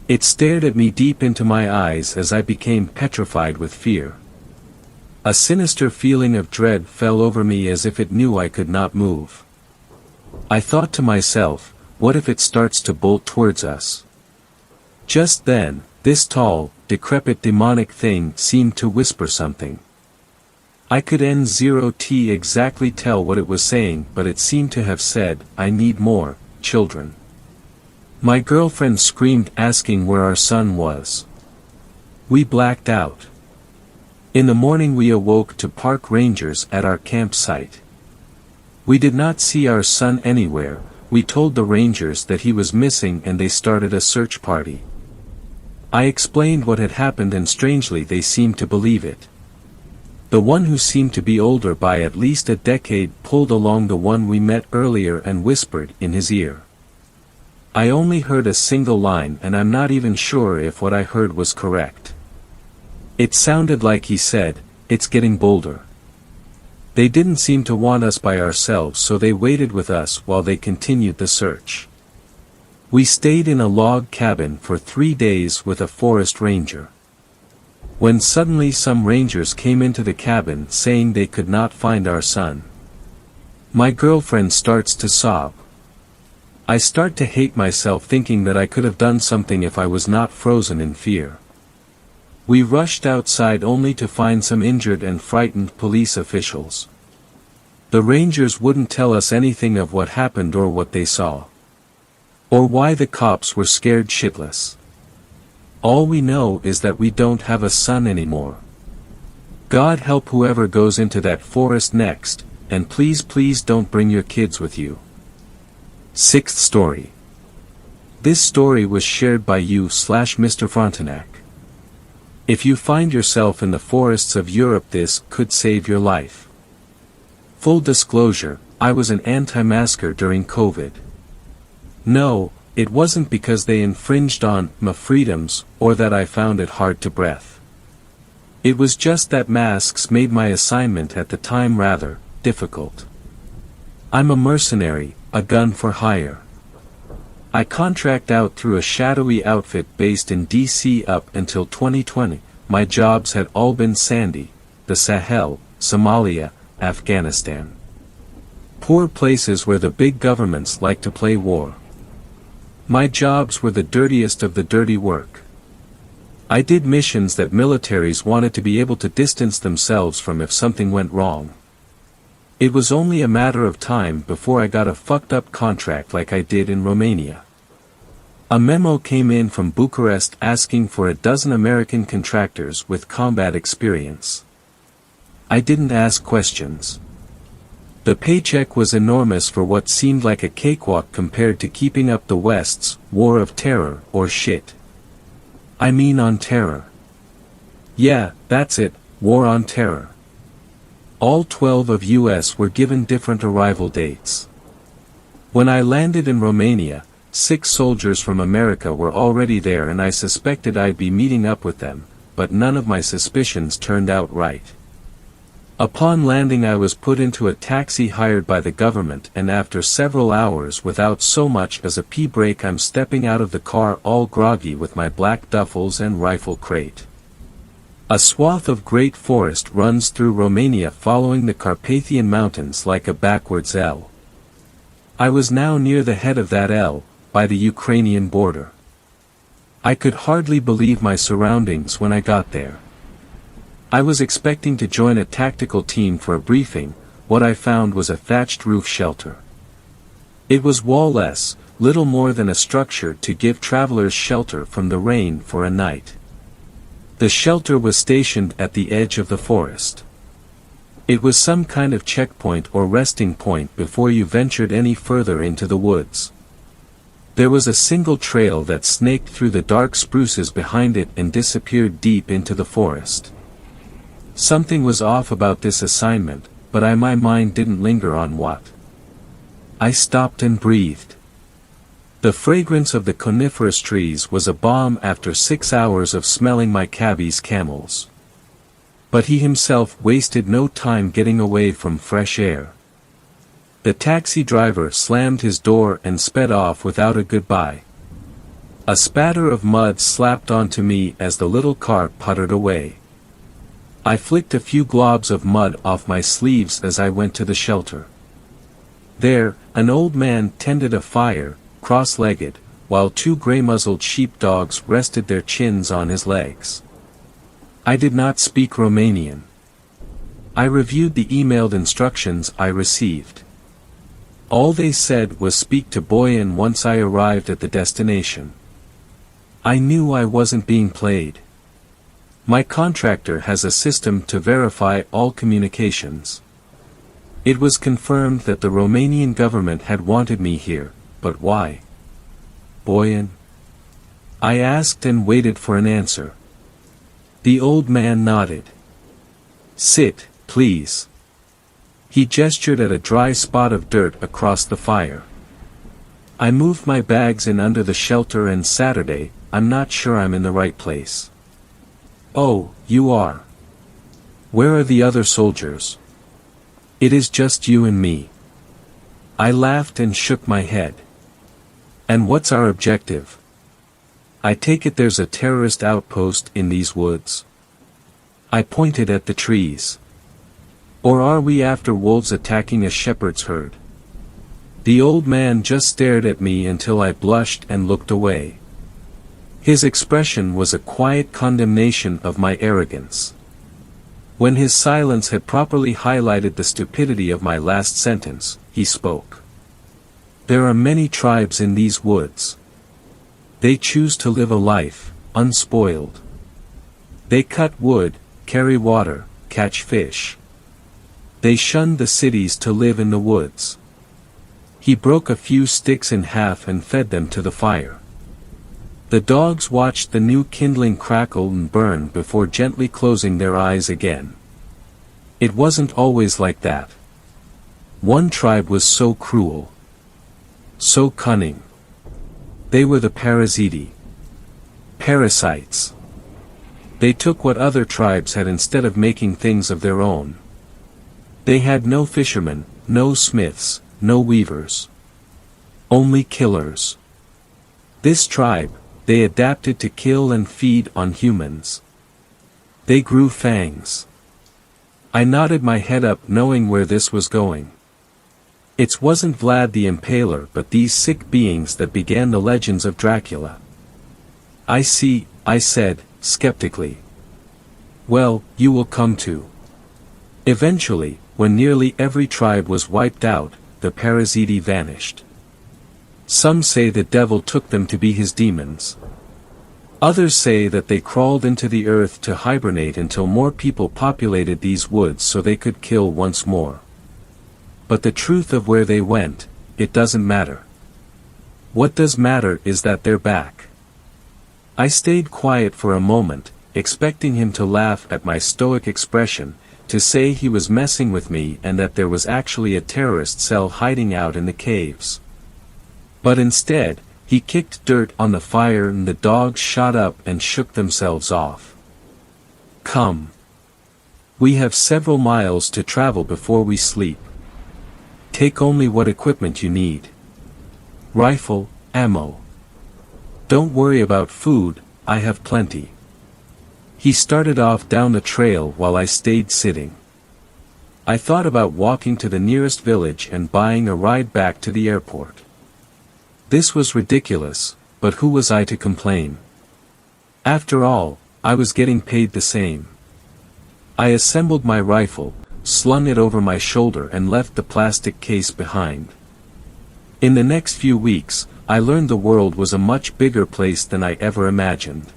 It stared at me deep into my eyes as I became petrified with fear. A sinister feeling of dread fell over me as if it knew I could not move. I thought to myself, what if it starts to bolt towards us? Just then, this tall, decrepit demonic thing seemed to whisper something. I could N0T exactly tell what it was saying, but it seemed to have said, "I need more children." My girlfriend screamed, asking where our son was. We blacked out. In the morning we awoke to park rangers at our campsite. We did not see our son anywhere. We told the rangers that he was missing and they started a search party. I explained what had happened and strangely they seemed to believe it. The one who seemed to be older by at least a decade pulled along the one we met earlier and whispered in his ear. I only heard a single line and I'm not even sure if what I heard was correct. It sounded like he said, "It's getting bolder." They didn't seem to want us by ourselves, so they waited with us while they continued the search. We stayed in a log cabin for 3 days with a forest ranger. When suddenly some rangers came into the cabin saying they could not find our son. My girlfriend starts to sob. I start to hate myself thinking that I could have done something if I was not frozen in fear. We rushed outside only to find some injured and frightened police officials. The rangers wouldn't tell us anything of what happened or what they saw. Or why the cops were scared shitless. All we know is that we don't have a son anymore. God help whoever goes into that forest next, and please don't bring your kids with you. 6th story. This story was shared by you/Mr. Frontenac. If you find yourself in the forests of Europe, this could save your life. Full disclosure, I was an anti-masker during COVID. No, it wasn't because they infringed on my freedoms, or that I found it hard to breathe. It was just that masks made my assignment at the time rather difficult. I'm a mercenary, a gun for hire. I contract out through a shadowy outfit based in DC. Up until 2020, my jobs had all been Sandy, the Sahel, Somalia, Afghanistan. Poor places where the big governments like to play war. My jobs were the dirtiest of the dirty work. I did missions that militaries wanted to be able to distance themselves from if something went wrong. It was only a matter of time before I got a fucked up contract like I did in Romania. A memo came in from Bucharest asking for a dozen American contractors with combat experience. I didn't ask questions. The paycheck was enormous for what seemed like a cakewalk compared to keeping up the West's war of terror or shit. I mean on terror. Yeah, that's it, war on terror. All 12 of US were given different arrival dates. When I landed in Romania, 6 soldiers from America were already there and I suspected I'd be meeting up with them, but none of my suspicions turned out right. Upon landing I was put into a taxi hired by the government, and after several hours without so much as a pee break I'm stepping out of the car all groggy with my black duffels and rifle crate. A swath of great forest runs through Romania following the Carpathian Mountains like a backwards L. I was now near the head of that L, by the Ukrainian border. I could hardly believe my surroundings when I got there. I was expecting to join a tactical team for a briefing. What I found was a thatched roof shelter. It was wall-less, little more than a structure to give travelers shelter from the rain for a night. The shelter was stationed at the edge of the forest. It was some kind of checkpoint or resting point before you ventured any further into the woods. There was a single trail that snaked through the dark spruces behind it and disappeared deep into the forest. Something was off about this assignment, but my mind didn't linger on what. I stopped and breathed. The fragrance of the coniferous trees was a balm after 6 hours of smelling my cabbie's camels. But he himself wasted no time getting away from fresh air. The taxi driver slammed his door and sped off without a goodbye. A spatter of mud slapped onto me as the little car puttered away. I flicked a few globs of mud off my sleeves as I went to the shelter. There, an old man tended a fire, cross-legged, while 2 gray-muzzled sheepdogs rested their chins on his legs. I did not speak Romanian. I reviewed the emailed instructions I received. All they said was speak to Boyan once I arrived at the destination. I knew I wasn't being played. My contractor has a system to verify all communications. It was confirmed that the Romanian government had wanted me here, but why? Boyan? I asked and waited for an answer. The old man nodded. Sit, please. He gestured at a dry spot of dirt across the fire. I moved my bags in under the shelter and Saturday, I'm not sure I'm in the right place. Oh, you are. Where are the other soldiers? It is just you and me. I laughed and shook my head. And what's our objective? I take it there's a terrorist outpost in these woods. I pointed at the trees. Or are we after wolves attacking a shepherd's herd? The old man just stared at me until I blushed and looked away. His expression was a quiet condemnation of my arrogance. When his silence had properly highlighted the stupidity of my last sentence, he spoke. There are many tribes in these woods. They choose to live a life, unspoiled. They cut wood, carry water, catch fish. They shun the cities to live in the woods. He broke a few sticks in half and fed them to the fire. The dogs watched the new kindling crackle and burn before gently closing their eyes again. It wasn't always like that. One tribe was so cruel. So cunning. They were the parasiti. Parasites. They took what other tribes had instead of making things of their own. They had no fishermen, no smiths, no weavers. Only killers. This tribe, they adapted to kill and feed on humans. They grew fangs. I nodded my head up knowing where this was going. It wasn't Vlad the Impaler but these sick beings that began the legends of Dracula. I see, I said, skeptically. Well, you will come to. Eventually, when nearly every tribe was wiped out, the parasiti vanished. Some say the devil took them to be his demons. Others say that they crawled into the earth to hibernate until more people populated these woods so they could kill once more. But the truth of where they went, it doesn't matter. What does matter is that they're back. I stayed quiet for a moment, expecting him to laugh at my stoic expression, to say he was messing with me and that there was actually a terrorist cell hiding out in the caves. But instead, he kicked dirt on the fire and the dogs shot up and shook themselves off. Come. We have several miles to travel before we sleep. Take only what equipment you need. Rifle, ammo. Don't worry about food, I have plenty. He started off down the trail while I stayed sitting. I thought about walking to the nearest village and buying a ride back to the airport. This was ridiculous, but who was I to complain? After all, I was getting paid the same. I assembled my rifle, slung it over my shoulder and left the plastic case behind. In the next few weeks, I learned the world was a much bigger place than I ever imagined.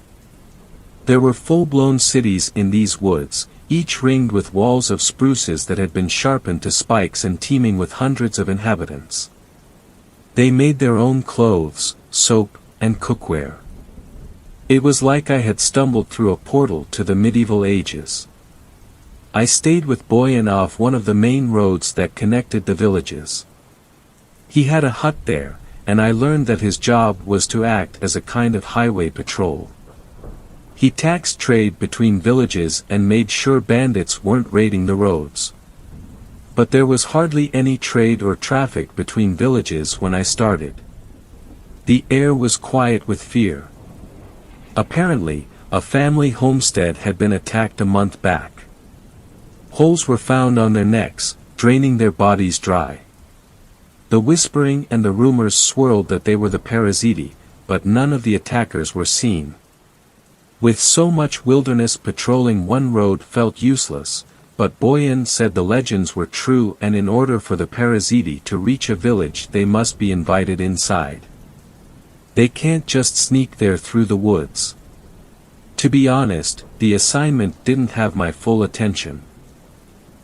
There were full-blown cities in these woods, each ringed with walls of spruces that had been sharpened to spikes and teeming with hundreds of inhabitants. They made their own clothes, soap, and cookware. It was like I had stumbled through a portal to the medieval ages. I stayed with Boyan off one of the main roads that connected the villages. He had a hut there, and I learned that his job was to act as a kind of highway patrol. He taxed trade between villages and made sure bandits weren't raiding the roads. But there was hardly any trade or traffic between villages when I started. The air was quiet with fear. Apparently, a family homestead had been attacked a month back. Holes were found on their necks, draining their bodies dry. The whispering and the rumors swirled that they were the parasiti, but none of the attackers were seen. With so much wilderness patrolling one road felt useless, but Boyan said the legends were true and in order for the parasiti to reach a village they must be invited inside. They can't just sneak there through the woods. To be honest, the assignment didn't have my full attention.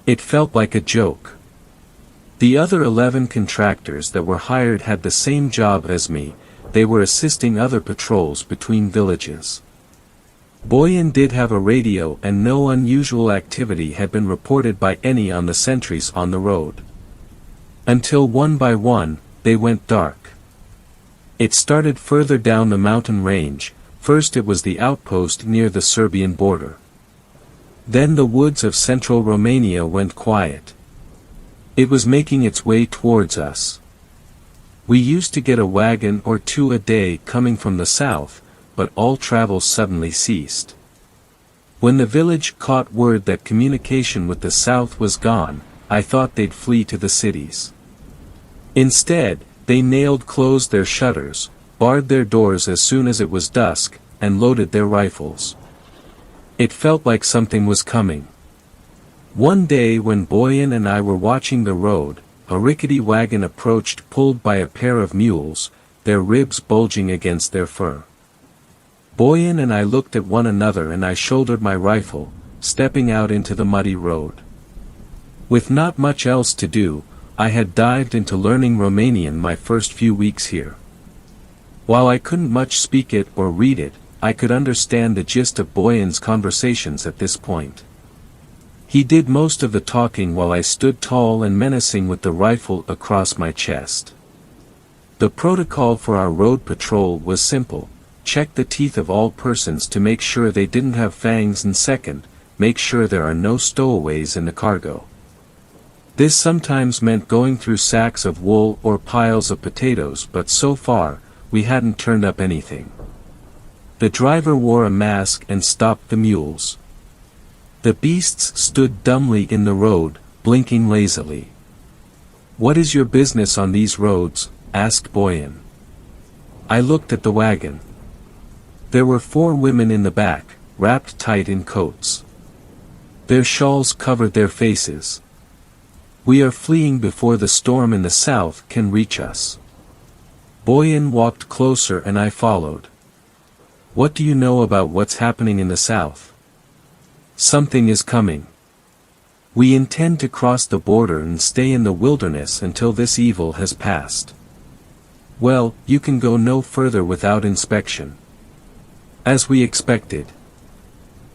It felt like a joke. The other 11 contractors that were hired had the same job as me, they were assisting other patrols between villages. Boyan did have a radio and no unusual activity had been reported by any on the sentries on the road. Until one by one, they went dark. It started further down the mountain range, first it was the outpost near the Serbian border. Then the woods of central Romania went quiet. It was making its way towards us. We used to get a wagon or two a day coming from the south, but all travel suddenly ceased. When the village caught word that communication with the south was gone, I thought they'd flee to the cities. Instead, they closed their shutters, barred their doors as soon as it was dusk, and loaded their rifles. It felt like something was coming. One day when Boyan and I were watching the road, a rickety wagon approached pulled by a pair of mules, their ribs bulging against their fur. Boyan and I looked at one another and I shouldered my rifle, stepping out into the muddy road. With not much else to do, I had dived into learning Romanian my first few weeks here. While I couldn't much speak it or read it, I could understand the gist of Boyan's conversations at this point. He did most of the talking while I stood tall and menacing with the rifle across my chest. The protocol for our road patrol was simple: check the teeth of all persons to make sure they didn't have fangs, and second, make sure there are no stowaways in the cargo. This sometimes meant going through sacks of wool or piles of potatoes, but so far, we hadn't turned up anything. The driver wore a mask and stopped the mules. The beasts stood dumbly in the road, blinking lazily. "What is your business on these roads?" asked Boyan. I looked at the wagon. There were 4 women in the back, wrapped tight in coats. Their shawls covered their faces. "We are fleeing before the storm in the south can reach us." Boyan walked closer and I followed. "What do you know about what's happening in the south?" "Something is coming. We intend to cross the border and stay in the wilderness until this evil has passed." "Well, you can go no further without inspection." As we expected.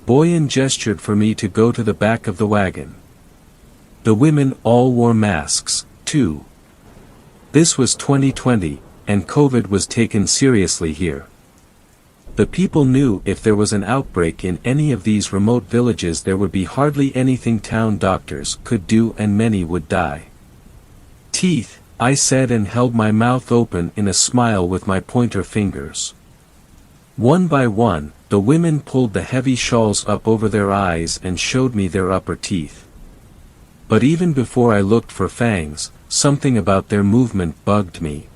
Boyan gestured for me to go to the back of the wagon. The women all wore masks, too. This was 2020, and COVID was taken seriously here. The people knew if there was an outbreak in any of these remote villages there would be hardly anything town doctors could do and many would die. Teeth, I said and held my mouth open in a smile with my pointer fingers. One by one, the women pulled the heavy shawls up over their eyes and showed me their upper teeth. But even before I looked for fangs, something about their movement bugged me.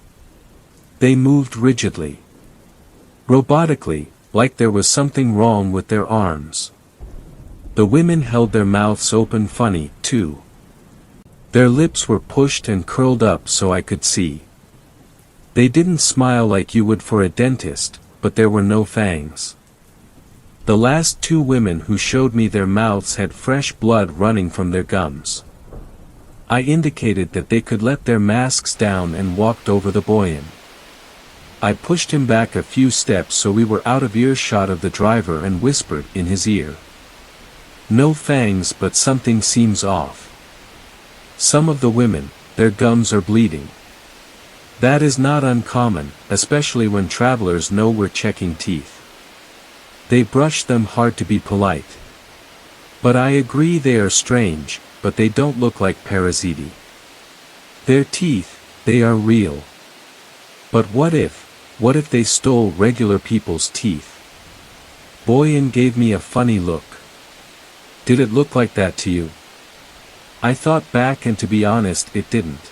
They moved rigidly. Robotically, like there was something wrong with their arms. The women held their mouths open funny, too. Their lips were pushed and curled up so I could see. They didn't smile like you would for a dentist, but there were no fangs. The last two women who showed me their mouths had fresh blood running from their gums. I indicated that they could let their masks down and walked over the boyan. I pushed him back a few steps so we were out of earshot of the driver and whispered in his ear. No fangs, but something seems off. Some of the women, their gums are bleeding. That is not uncommon, especially when travelers know we're checking teeth. They brush them hard to be polite. But I agree they are strange, but they don't look like parasiti. Their teeth, they are real. But what if they stole regular people's teeth? Boyan gave me a funny look. Did it look like that to you? I thought back and to be honest it didn't.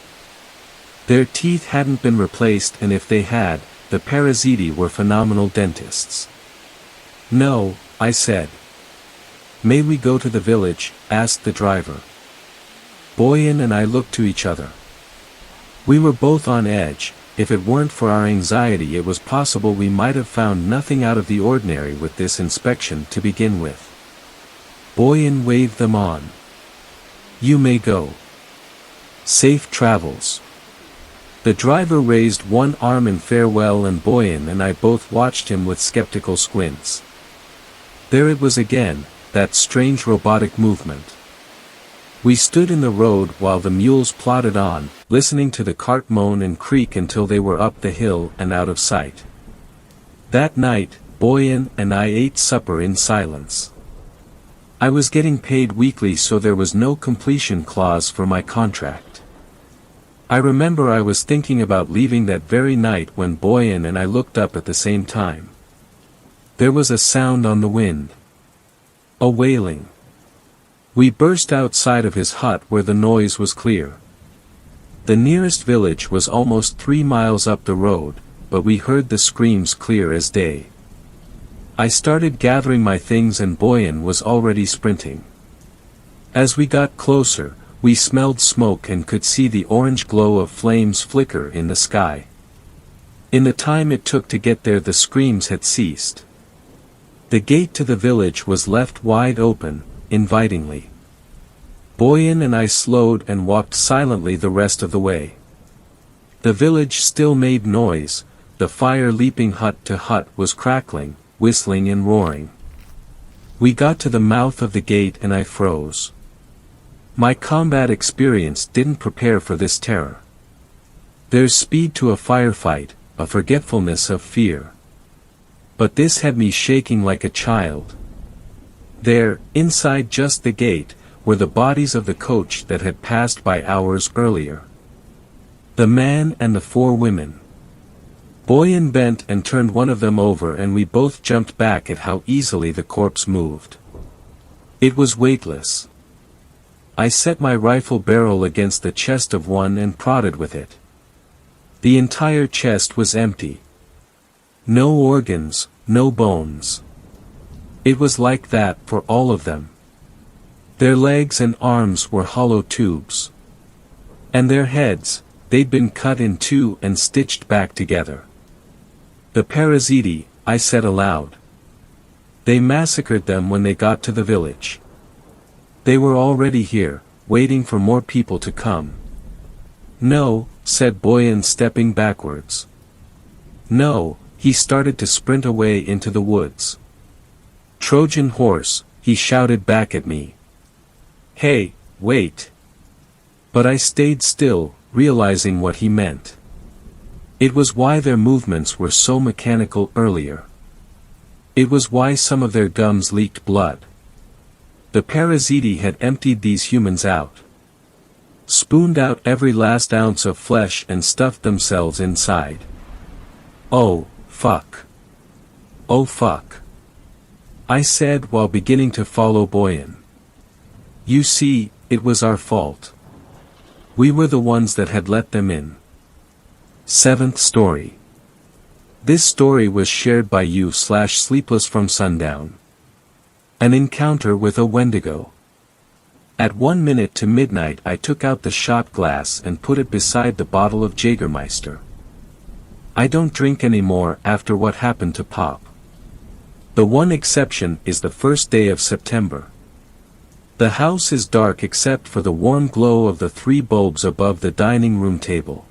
Their teeth hadn't been replaced and if they had, the parasiti were phenomenal dentists. No, I said. May we go to the village? Asked the driver. Boyan and I looked to each other. We were both on edge. If it weren't for our anxiety it was possible we might have found nothing out of the ordinary with this inspection to begin with. Boyan waved them on. You may go. Safe travels. The driver raised one arm in farewell and Boyan and I both watched him with skeptical squints. There it was again, that strange robotic movement. We stood in the road while the mules plodded on, listening to the cart moan and creak until they were up the hill and out of sight. That night, Boyan and I ate supper in silence. I was getting paid weekly so there was no completion clause for my contract. I remember I was thinking about leaving that very night when Boyan and I looked up at the same time. There was a sound on the wind. A wailing. We burst outside of his hut where the noise was clear. The nearest village was almost 3 miles up the road, but we heard the screams clear as day. I started gathering my things and Boyan was already sprinting. As we got closer, we smelled smoke and could see the orange glow of flames flicker in the sky. In the time it took to get there the screams had ceased. The gate to the village was left wide open, invitingly. Boyan and I slowed and walked silently the rest of the way. The village still made noise, the fire leaping hut to hut was crackling, whistling and roaring. We got to the mouth of the gate and I froze. My combat experience didn't prepare for this terror. There's speed to a firefight, a forgetfulness of fear. But this had me shaking like a child. There, inside just the gate, were the bodies of the coach that had passed by hours earlier. The man and the 4 women. Boyan bent and turned one of them over and we both jumped back at how easily the corpse moved. It was weightless. I set my rifle barrel against the chest of one and prodded with it. The entire chest was empty. No organs, no bones. It was like that for all of them. Their legs and arms were hollow tubes. And their heads, they'd been cut in two and stitched back together. The parasiti, I said aloud. They massacred them when they got to the village. They were already here, waiting for more people to come. No, said Boyan stepping backwards. No, he started to sprint away into the woods. Trojan horse, he shouted back at me. Hey, wait. But I stayed still, realizing what he meant. It was why their movements were so mechanical earlier. It was why some of their gums leaked blood. The parasiti had emptied these humans out. Spooned out every last ounce of flesh and stuffed themselves inside. Oh, fuck. Oh fuck. I said while beginning to follow Boyan. You see, it was our fault. We were the ones that had let them in. 7th story. This story was shared by you/Sleepless from Sundown. An encounter with a Wendigo. At 1 minute to midnight I took out the shot glass and put it beside the bottle of Jägermeister. I don't drink anymore after what happened to Pop. The one exception is the first day of September. The house is dark except for the warm glow of the 3 bulbs above the dining room table.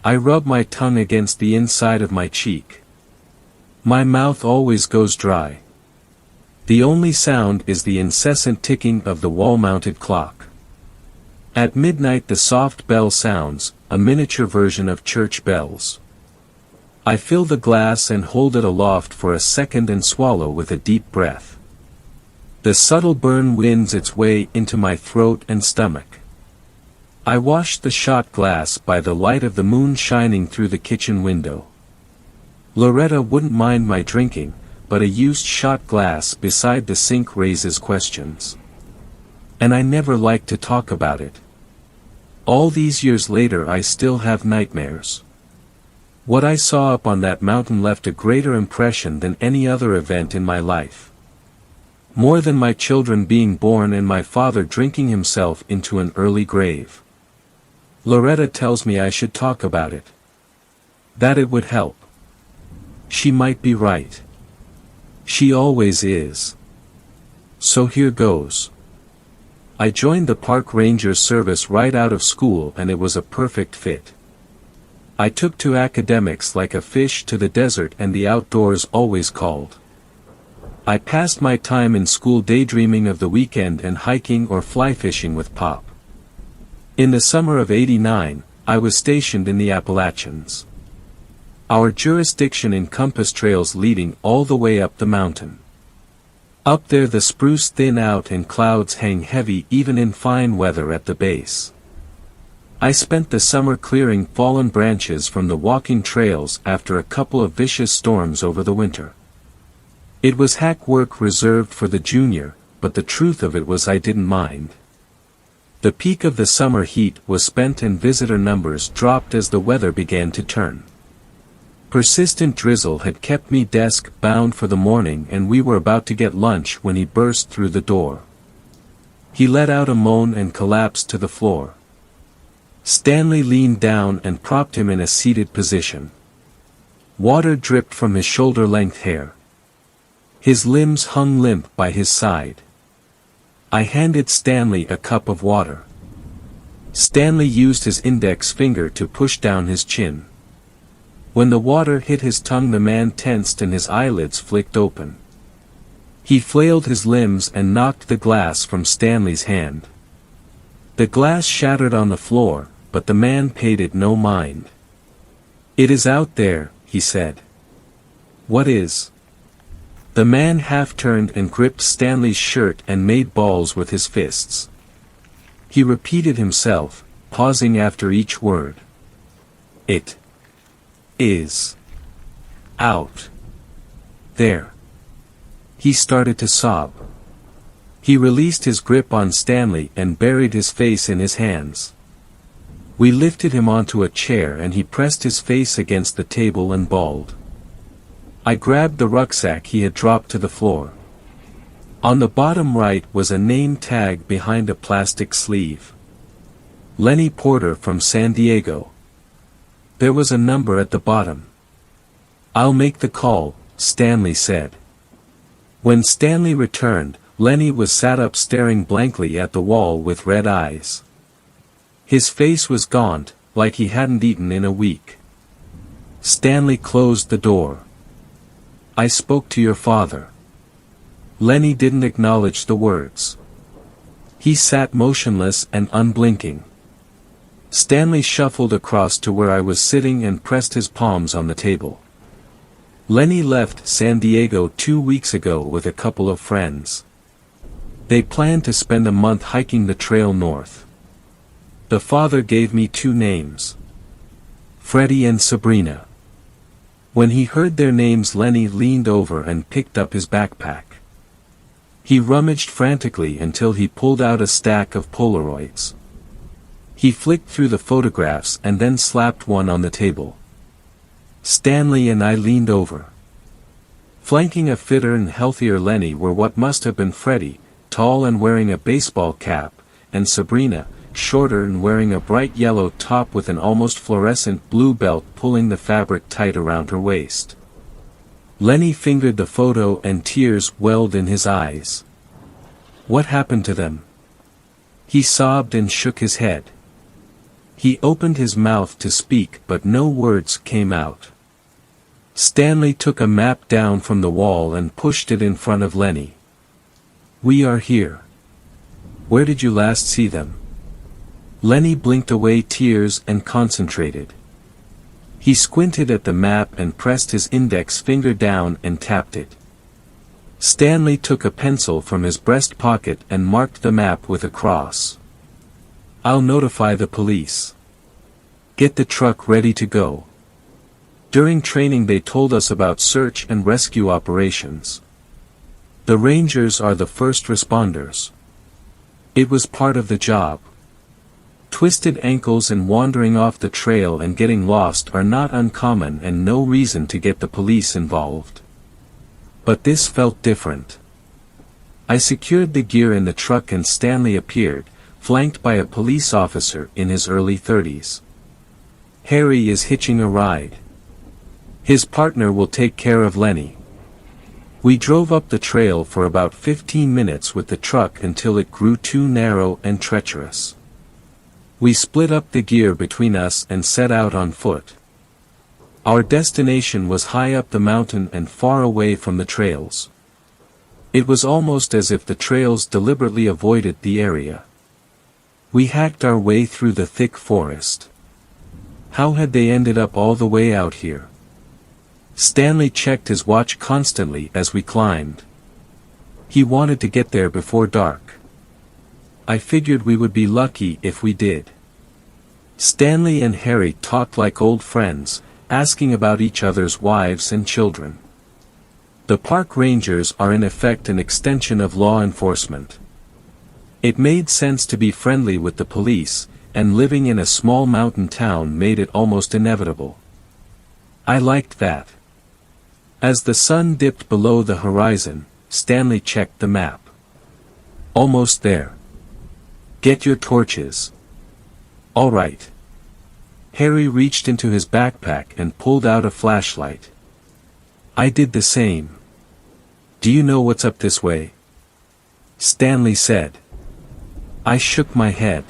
I rub my tongue against the inside of my cheek. My mouth always goes dry. The only sound is the incessant ticking of the wall-mounted clock. At midnight the soft bell sounds, a miniature version of church bells. I fill the glass and hold it aloft for a second and swallow with a deep breath. The subtle burn winds its way into my throat and stomach. I wash the shot glass by the light of the moon shining through the kitchen window. Loretta wouldn't mind my drinking, but a used shot glass beside the sink raises questions. And I never like to talk about it. All these years later I still have nightmares. What I saw up on that mountain left a greater impression than any other event in my life. More than my children being born and my father drinking himself into an early grave. Loretta tells me I should talk about it. That it would help. She might be right. She always is. So here goes. I joined the park ranger service right out of school and it was a perfect fit. I took to academics like a fish to the desert and the outdoors always called. I passed my time in school daydreaming of the weekend and hiking or fly fishing with Pop. In the summer of '89, I was stationed in the Appalachians. Our jurisdiction encompassed trails leading all the way up the mountain. Up there the spruce thin out and clouds hang heavy even in fine weather at the base. I spent the summer clearing fallen branches from the walking trails after a couple of vicious storms over the winter. It was hack work reserved for the junior, but the truth of it was I didn't mind. The peak of the summer heat was spent and visitor numbers dropped as the weather began to turn. Persistent drizzle had kept me desk-bound for the morning and we were about to get lunch when he burst through the door. He let out a moan and collapsed to the floor. Stanley leaned down and propped him in a seated position. Water dripped from his shoulder-length hair. His limbs hung limp by his side. I handed Stanley a cup of water. Stanley used his index finger to push down his chin. When the water hit his tongue the man tensed and his eyelids flicked open. He flailed his limbs and knocked the glass from Stanley's hand. The glass shattered on the floor, but the man paid it no mind. "It is out there," he said. "What is?" The man half-turned and gripped Stanley's shirt and made balls with his fists. He repeated himself, pausing after each word. "It is out there." He started to sob. He released his grip on Stanley and buried his face in his hands. We lifted him onto a chair and he pressed his face against the table and bawled. I grabbed the rucksack he had dropped to the floor. On the bottom right was a name tag behind a plastic sleeve. Lenny Porter from San Diego. There was a number at the bottom. "I'll make the call," Stanley said. When Stanley returned, Lenny was sat up staring blankly at the wall with red eyes. His face was gaunt, like he hadn't eaten in a week. Stanley closed the door. "I spoke to your father." Lenny didn't acknowledge the words. He sat motionless and unblinking. Stanley shuffled across to where I was sitting and pressed his palms on the table. Lenny left San Diego 2 weeks ago with a couple of friends. They planned to spend a month hiking the trail north. The father gave me two names: Freddie and Sabrina. When he heard their names, Lenny leaned over and picked up his backpack. He rummaged frantically until he pulled out a stack of Polaroids. He flicked through the photographs and then slapped one on the table. Stanley and I leaned over. Flanking a fitter and healthier Lenny were what must have been Freddie, tall and wearing a baseball cap, and Sabrina, shorter and wearing a bright yellow top with an almost fluorescent blue belt pulling the fabric tight around her waist. Lenny fingered the photo and tears welled in his eyes. What happened to them? He sobbed and shook his head. He opened his mouth to speak but no words came out. Stanley took a map down from the wall and pushed it in front of Lenny. We are here. Where did you last see them? Lenny blinked away tears and concentrated. He squinted at the map and pressed his index finger down and tapped it. Stanley took a pencil from his breast pocket and marked the map with a cross. I'll notify the police. Get the truck ready to go. During training they told us about search and rescue operations. The Rangers are the first responders. It was part of the job. Twisted ankles and wandering off the trail and getting lost are not uncommon and no reason to get the police involved. But this felt different. I secured the gear in the truck and Stanley appeared, flanked by a police officer in his early 30s. Harry is hitching a ride. His partner will take care of Lenny. We drove up the trail for about 15 minutes with the truck until it grew too narrow and treacherous. We split up the gear between us and set out on foot. Our destination was high up the mountain and far away from the trails. It was almost as if the trails deliberately avoided the area. We hacked our way through the thick forest. How had they ended up all the way out here? Stanley checked his watch constantly as we climbed. He wanted to get there before dark. I figured we would be lucky if we did. Stanley and Harry talked like old friends, asking about each other's wives and children. The park rangers are in effect an extension of law enforcement. It made sense to be friendly with the police, and living in a small mountain town made it almost inevitable. I liked that. As the sun dipped below the horizon, Stanley checked the map. Almost there. Get your torches. All right. Harry reached into his backpack and pulled out a flashlight. I did the same. Do you know what's up this way? Stanley said. I shook my head.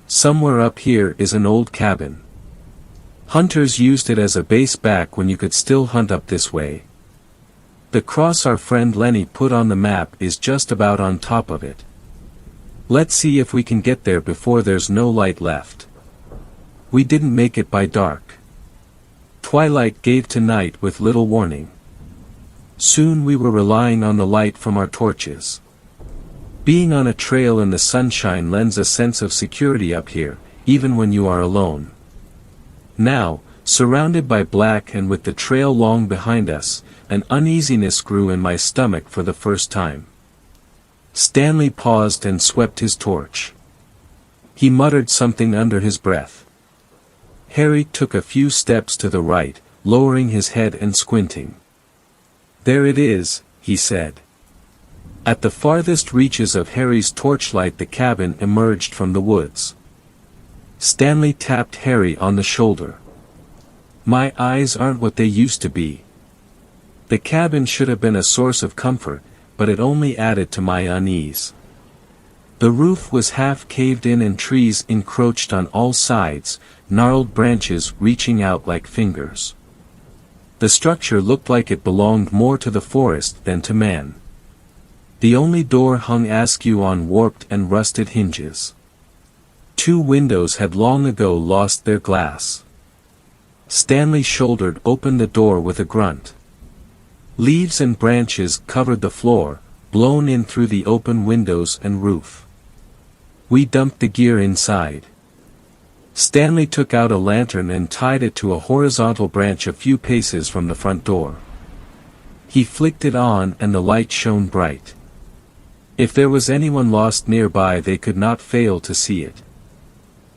Somewhere up here is an old cabin. Hunters used it as a base back when you could still hunt up this way. The cross our friend Lenny put on the map is just about on top of it. Let's see if we can get there before there's no light left. We didn't make it by dark. Twilight gave to night with little warning. Soon we were relying on the light from our torches. Being on a trail in the sunshine lends a sense of security up here, even when you are alone. Now, surrounded by black and with the trail long behind us, an uneasiness grew in my stomach for the first time. Stanley paused and swept his torch. He muttered something under his breath. Harry took a few steps to the right, lowering his head and squinting. There it is, he said. At the farthest reaches of Harry's torchlight the cabin emerged from the woods. Stanley tapped Harry on the shoulder. My eyes aren't what they used to be. The cabin should have been a source of comfort, but it only added to my unease. The roof was half caved in and trees encroached on all sides, gnarled branches reaching out like fingers. The structure looked like it belonged more to the forest than to man. The only door hung askew on warped and rusted hinges. 2 windows had long ago lost their glass. Stanley shouldered open the door with a grunt. Leaves and branches covered the floor, blown in through the open windows and roof. We dumped the gear inside. Stanley took out a lantern and tied it to a horizontal branch a few paces from the front door. He flicked it on and the light shone bright. If there was anyone lost nearby, they could not fail to see it.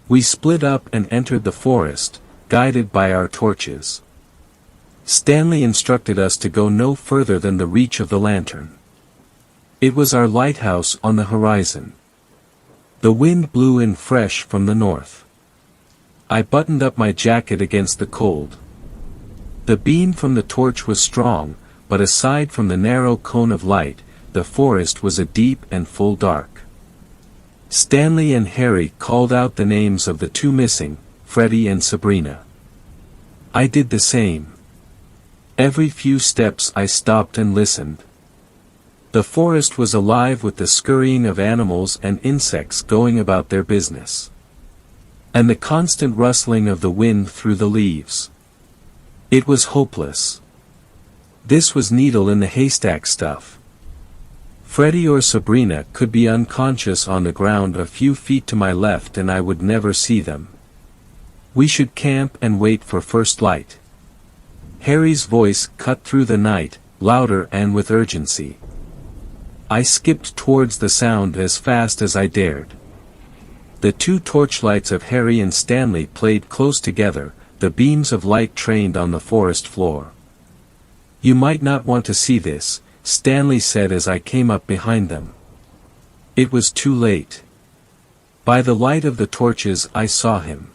We split up and entered the forest, guided by our torches. Stanley instructed us to go no further than the reach of the lantern. It was our lighthouse on the horizon. The wind blew in fresh from the north. I buttoned up my jacket against the cold. The beam from the torch was strong, but aside from the narrow cone of light, the forest was a deep and full dark. Stanley and Harry called out the names of the two missing, Freddie and Sabrina. I did the same. Every few steps I stopped and listened. The forest was alive with the scurrying of animals and insects going about their business. And the constant rustling of the wind through the leaves. It was hopeless. This was needle in the haystack stuff. Freddie or Sabrina could be unconscious on the ground a few feet to my left and I would never see them. We should camp and wait for first light. Harry's voice cut through the night, louder and with urgency. I skipped towards the sound as fast as I dared. The two torchlights of Harry and Stanley played close together, the beams of light trained on the forest floor. You might not want to see this, Stanley said as I came up behind them. It was too late. By the light of the torches I saw him.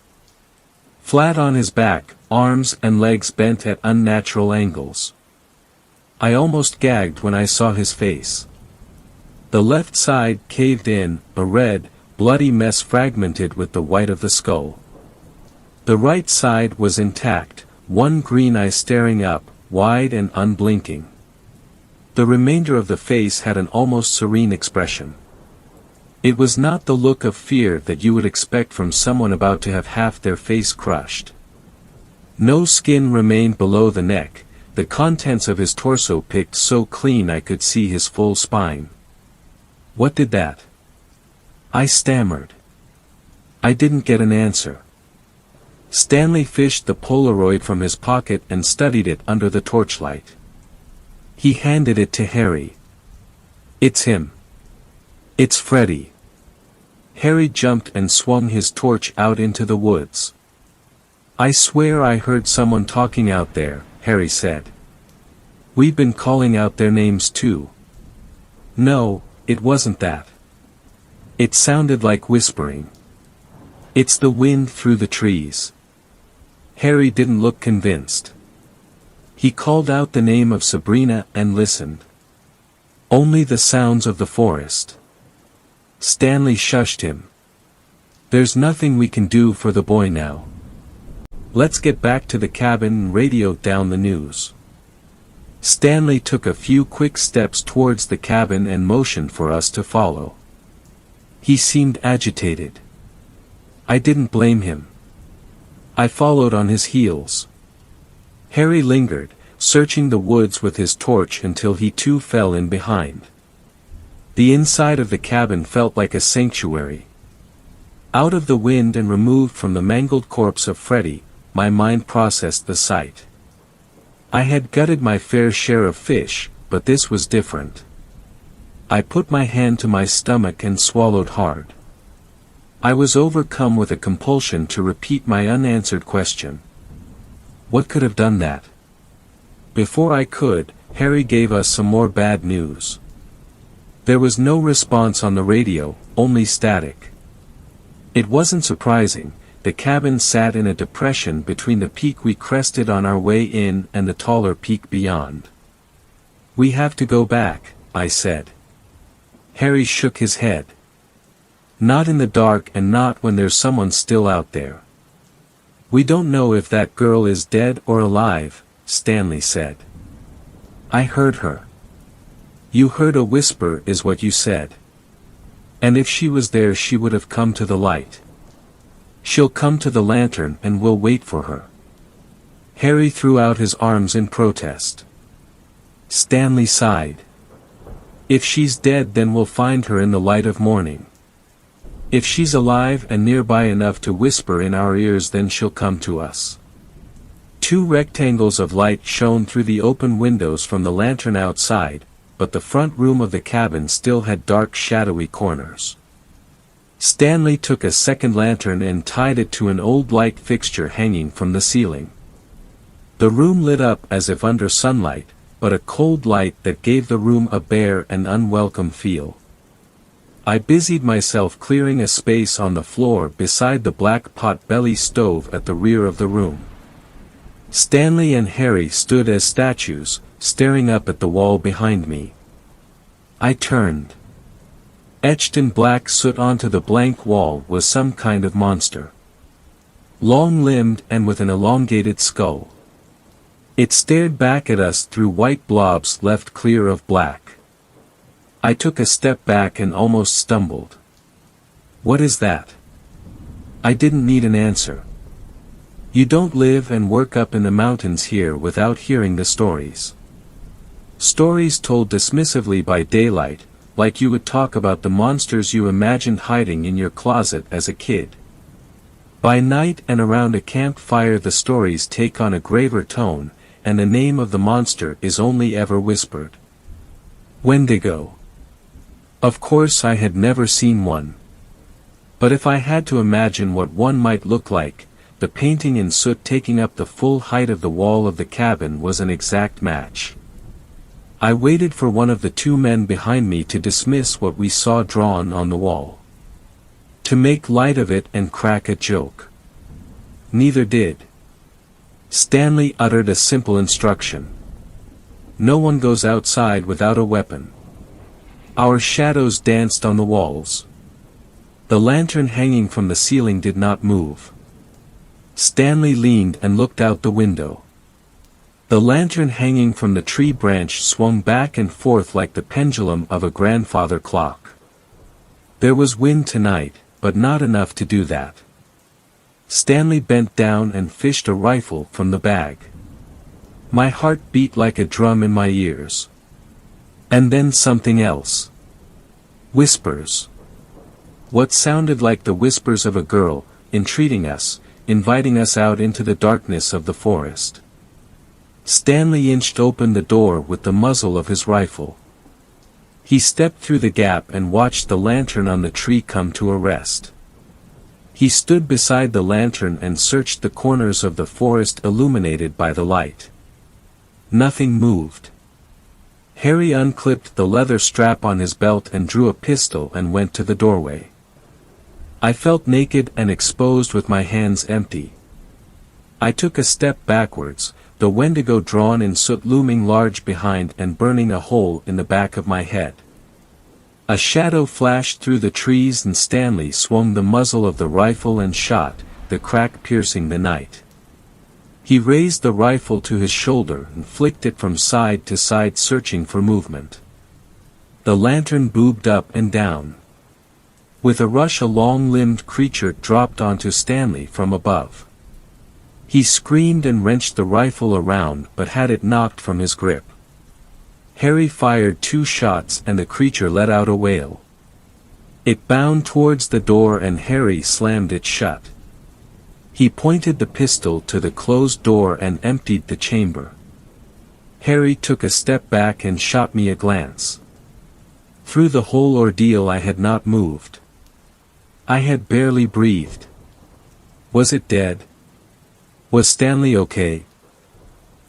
Flat on his back, arms and legs bent at unnatural angles. I almost gagged when I saw his face. The left side caved in, a red, bloody mess fragmented with the white of the skull. The right side was intact, one green eye staring up, wide and unblinking. The remainder of the face had an almost serene expression. It was not the look of fear that you would expect from someone about to have half their face crushed. No skin remained below the neck, the contents of his torso picked so clean I could see his full spine. What did that? I stammered. I didn't get an answer. Stanley fished the Polaroid from his pocket and studied it under the torchlight. He handed it to Harry. It's him. It's Freddie. Harry jumped and swung his torch out into the woods. I swear I heard someone talking out there, Harry said. We've been calling out their names too. No, it wasn't that. It sounded like whispering. It's the wind through the trees. Harry didn't look convinced. He called out the name of Sabrina and listened. Only the sounds of the forest. Stanley shushed him. There's nothing we can do for the boy now. Let's get back to the cabin and radio down the news. Stanley took a few quick steps towards the cabin and motioned for us to follow. He seemed agitated. I didn't blame him. I followed on his heels. Harry lingered, searching the woods with his torch until he too fell in behind. The inside of the cabin felt like a sanctuary. Out of the wind and removed from the mangled corpse of Freddie, my mind processed the sight. I had gutted my fair share of fish, but this was different. I put my hand to my stomach and swallowed hard. I was overcome with a compulsion to repeat my unanswered question. What could have done that? Before I could, Harry gave us some more bad news. There was no response on the radio, only static. It wasn't surprising. The cabin sat in a depression between the peak we crested on our way in and the taller peak beyond. We have to go back, I said. Harry shook his head. Not in the dark and not when there's someone still out there. We don't know if that girl is dead or alive, Stanley said. I heard her. You heard a whisper is what you said. And if she was there she would have come to the light. She'll come to the lantern and we'll wait for her. Harry threw out his arms in protest. Stanley sighed. If she's dead, then we'll find her in the light of morning. If she's alive and nearby enough to whisper in our ears, then she'll come to us. Two rectangles of light shone through the open windows from the lantern outside, but the front room of the cabin still had dark, shadowy corners. Stanley took a second lantern and tied it to an old light fixture hanging from the ceiling. The room lit up as if under sunlight, but a cold light that gave the room a bare and unwelcome feel. I busied myself clearing a space on the floor beside the black pot-belly stove at the rear of the room. Stanley and Harry stood as statues, staring up at the wall behind me. I turned. Etched in black soot onto the blank wall was some kind of monster. Long-limbed and with an elongated skull. It stared back at us through white blobs left clear of black. I took a step back and almost stumbled. What is that? I didn't need an answer. You don't live and work up in the mountains here without hearing the stories. Stories told dismissively by daylight, like you would talk about the monsters you imagined hiding in your closet as a kid. By night and around a campfire the stories take on a graver tone, and the name of the monster is only ever whispered. Wendigo. Of course I had never seen one. But if I had to imagine what one might look like, the painting in soot taking up the full height of the wall of the cabin was an exact match. I waited for one of the two men behind me to dismiss what we saw drawn on the wall. To make light of it and crack a joke. Neither did. Stanley uttered a simple instruction. No one goes outside without a weapon. Our shadows danced on the walls. The lantern hanging from the ceiling did not move. Stanley leaned and looked out the window. The lantern hanging from the tree branch swung back and forth like the pendulum of a grandfather clock. There was wind tonight, but not enough to do that. Stanley bent down and fished a rifle from the bag. My heart beat like a drum in my ears. And then something else. Whispers. What sounded like the whispers of a girl, entreating us, inviting us out into the darkness of the forest. Stanley inched open the door with the muzzle of his rifle. He stepped through the gap and watched the lantern on the tree come to a rest. He stood beside the lantern and searched the corners of the forest illuminated by the light. Nothing moved. Harry unclipped the leather strap on his belt and drew a pistol and went to the doorway. I felt naked and exposed with my hands empty. I took a step backwards, the Wendigo drawn in soot looming large behind and burning a hole in the back of my head. A shadow flashed through the trees and Stanley swung the muzzle of the rifle and shot, the crack piercing the night. He raised the rifle to his shoulder and flicked it from side to side searching for movement. The lantern bobbed up and down. With a rush a long-limbed creature dropped onto Stanley from above. He screamed and wrenched the rifle around but had it knocked from his grip. Harry fired 2 shots and the creature let out a wail. It bounded towards the door and Harry slammed it shut. He pointed the pistol to the closed door and emptied the chamber. Harry took a step back and shot me a glance. Through the whole ordeal I had not moved. I had barely breathed. Was it dead? Was Stanley okay?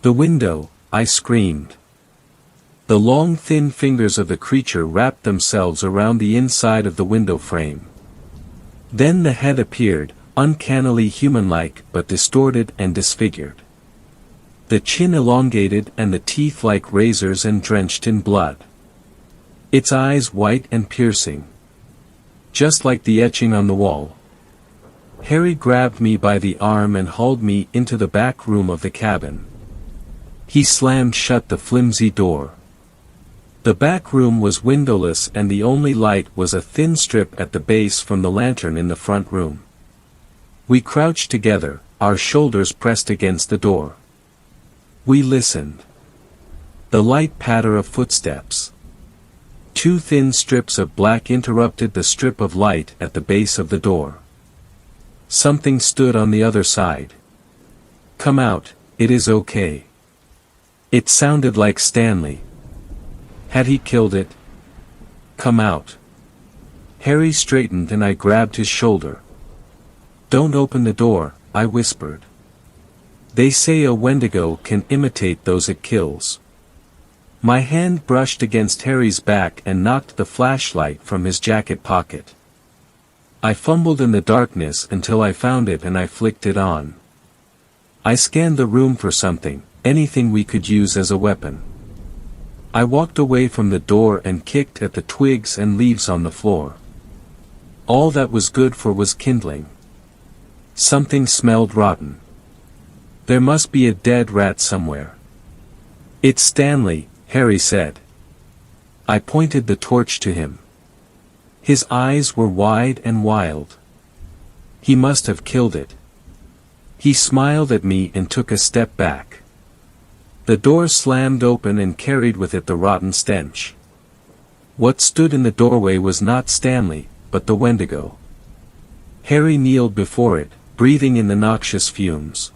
The window, I screamed. The long thin fingers of the creature wrapped themselves around the inside of the window frame. Then the head appeared, uncannily human-like but distorted and disfigured. The chin elongated and the teeth like razors and drenched in blood. Its eyes white and piercing. Just like the etching on the wall. Harry grabbed me by the arm and hauled me into the back room of the cabin. He slammed shut the flimsy door. The back room was windowless and the only light was a thin strip at the base from the lantern in the front room. We crouched together, our shoulders pressed against the door. We listened. The light patter of footsteps. 2 thin strips of black interrupted the strip of light at the base of the door. Something stood on the other side. "Come out, it is okay." It sounded like Stanley. Had he killed it? "Come out." Harry straightened and I grabbed his shoulder. "Don't open the door," I whispered. "They say a Wendigo can imitate those it kills." My hand brushed against Harry's back and knocked the flashlight from his jacket pocket. I fumbled in the darkness until I found it and I flicked it on. I scanned the room for something, anything we could use as a weapon. I walked away from the door and kicked at the twigs and leaves on the floor. All that was good for was kindling. Something smelled rotten. There must be a dead rat somewhere. "It's Stanley," Harry said. I pointed the torch to him. His eyes were wide and wild. He must have killed it. He smiled at me and took a step back. The door slammed open and carried with it the rotten stench. What stood in the doorway was not Stanley, but the Wendigo. Harry kneeled before it, breathing in the noxious fumes.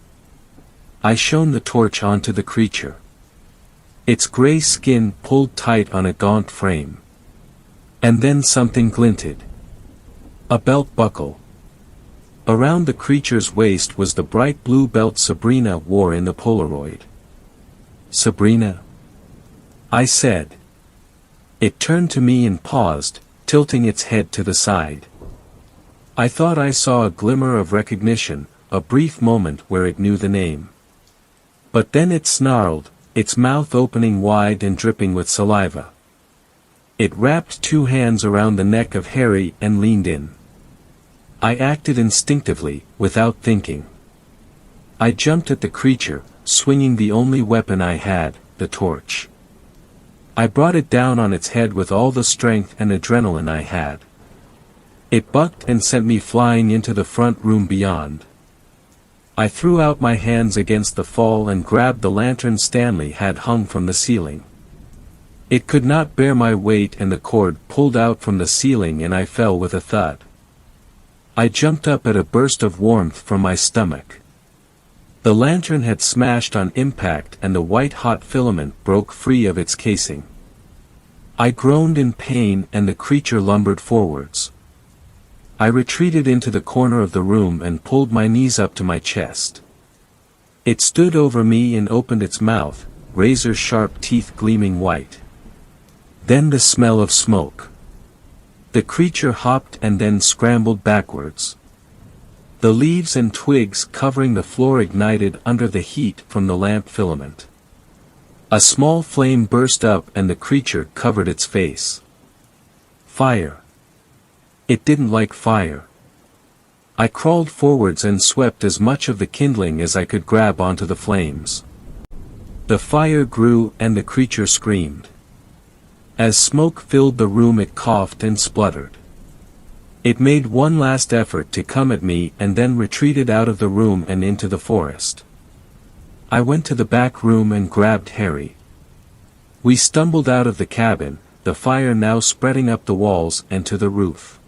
I shone the torch onto the creature. Its gray skin pulled tight on a gaunt frame. And then something glinted. A belt buckle. Around the creature's waist was the bright blue belt Sabrina wore in the Polaroid. "Sabrina?" I said. It turned to me and paused, tilting its head to the side. I thought I saw a glimmer of recognition, a brief moment where it knew the name. But then it snarled, its mouth opening wide and dripping with saliva. It wrapped 2 hands around the neck of Harry and leaned in. I acted instinctively, without thinking. I jumped at the creature, swinging the only weapon I had, the torch. I brought it down on its head with all the strength and adrenaline I had. It bucked and sent me flying into the front room beyond. I threw out my hands against the fall and grabbed the lantern Stanley had hung from the ceiling. It could not bear my weight and the cord pulled out from the ceiling and I fell with a thud. I jumped up at a burst of warmth from my stomach. The lantern had smashed on impact and the white-hot filament broke free of its casing. I groaned in pain and the creature lumbered forwards. I retreated into the corner of the room and pulled my knees up to my chest. It stood over me and opened its mouth, razor-sharp teeth gleaming white. Then the smell of smoke. The creature hopped and then scrambled backwards. The leaves and twigs covering the floor ignited under the heat from the lamp filament. A small flame burst up and the creature covered its face. Fire. It didn't like fire. I crawled forwards and swept as much of the kindling as I could grab onto the flames. The fire grew and the creature screamed. As smoke filled the room it coughed and spluttered. It made one last effort to come at me and then retreated out of the room and into the forest. I went to the back room and grabbed Harry. We stumbled out of the cabin, the fire now spreading up the walls and to the roof.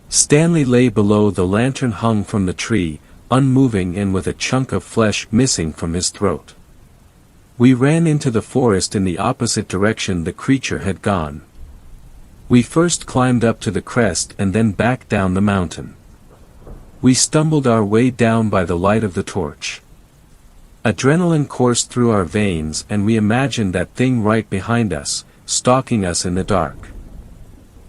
Stanley lay below the lantern hung from the tree, unmoving and with a chunk of flesh missing from his throat. We ran into the forest in the opposite direction the creature had gone. We first climbed up to the crest and then back down the mountain. We stumbled our way down by the light of the torch. Adrenaline coursed through our veins and we imagined that thing right behind us, stalking us in the dark.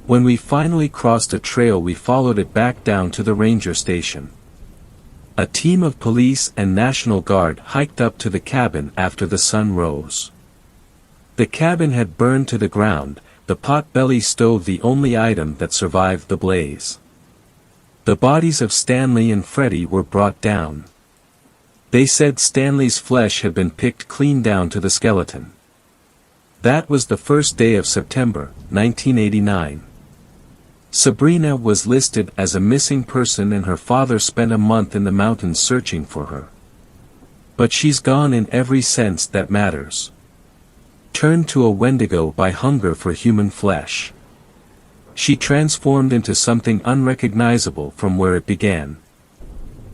When we finally crossed a trail we followed it back down to the ranger station. A team of police and National Guard hiked up to the cabin after the sun rose. The cabin had burned to the ground, the pot-belly stove the only item that survived the blaze. The bodies of Stanley and Freddie were brought down. They said Stanley's flesh had been picked clean down to the skeleton. That was the first day of September, 1989. Sabrina was listed as a missing person and her father spent a month in the mountains searching for her. But she's gone in every sense that matters. Turned to a Wendigo by hunger for human flesh. She transformed into something unrecognizable from where it began.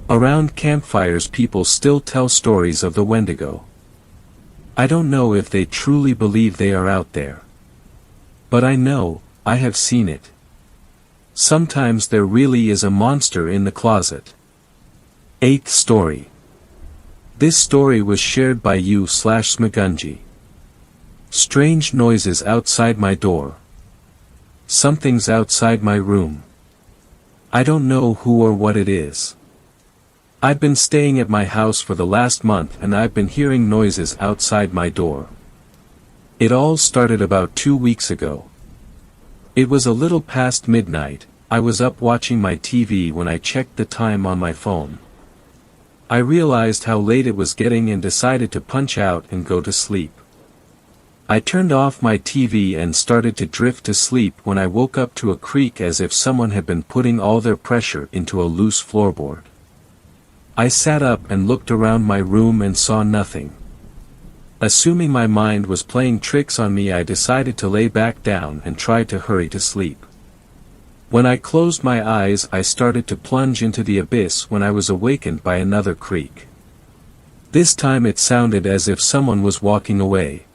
Around campfires people still tell stories of the Wendigo. I don't know if they truly believe they are out there. But I know, I have seen it. Sometimes there really is a monster in the closet. 8th story. This story was shared by you/Smagunji. Strange noises outside my door. Something's outside my room. I don't know who or what it is. I've been staying at my house for the last month and I've been hearing noises outside my door. It all started about 2 weeks ago. It was a little past midnight. I was up watching my TV when I checked the time on my phone. I realized how late it was getting and decided to punch out and go to sleep. I turned off my TV and started to drift to sleep when I woke up to a creak as if someone had been putting all their pressure into a loose floorboard. I sat up and looked around my room and saw nothing. Assuming my mind was playing tricks on me, I decided to lay back down and try to hurry to sleep. When I closed my eyes, I started to plunge into the abyss when I was awakened by another creak. This time it sounded as if someone was walking away.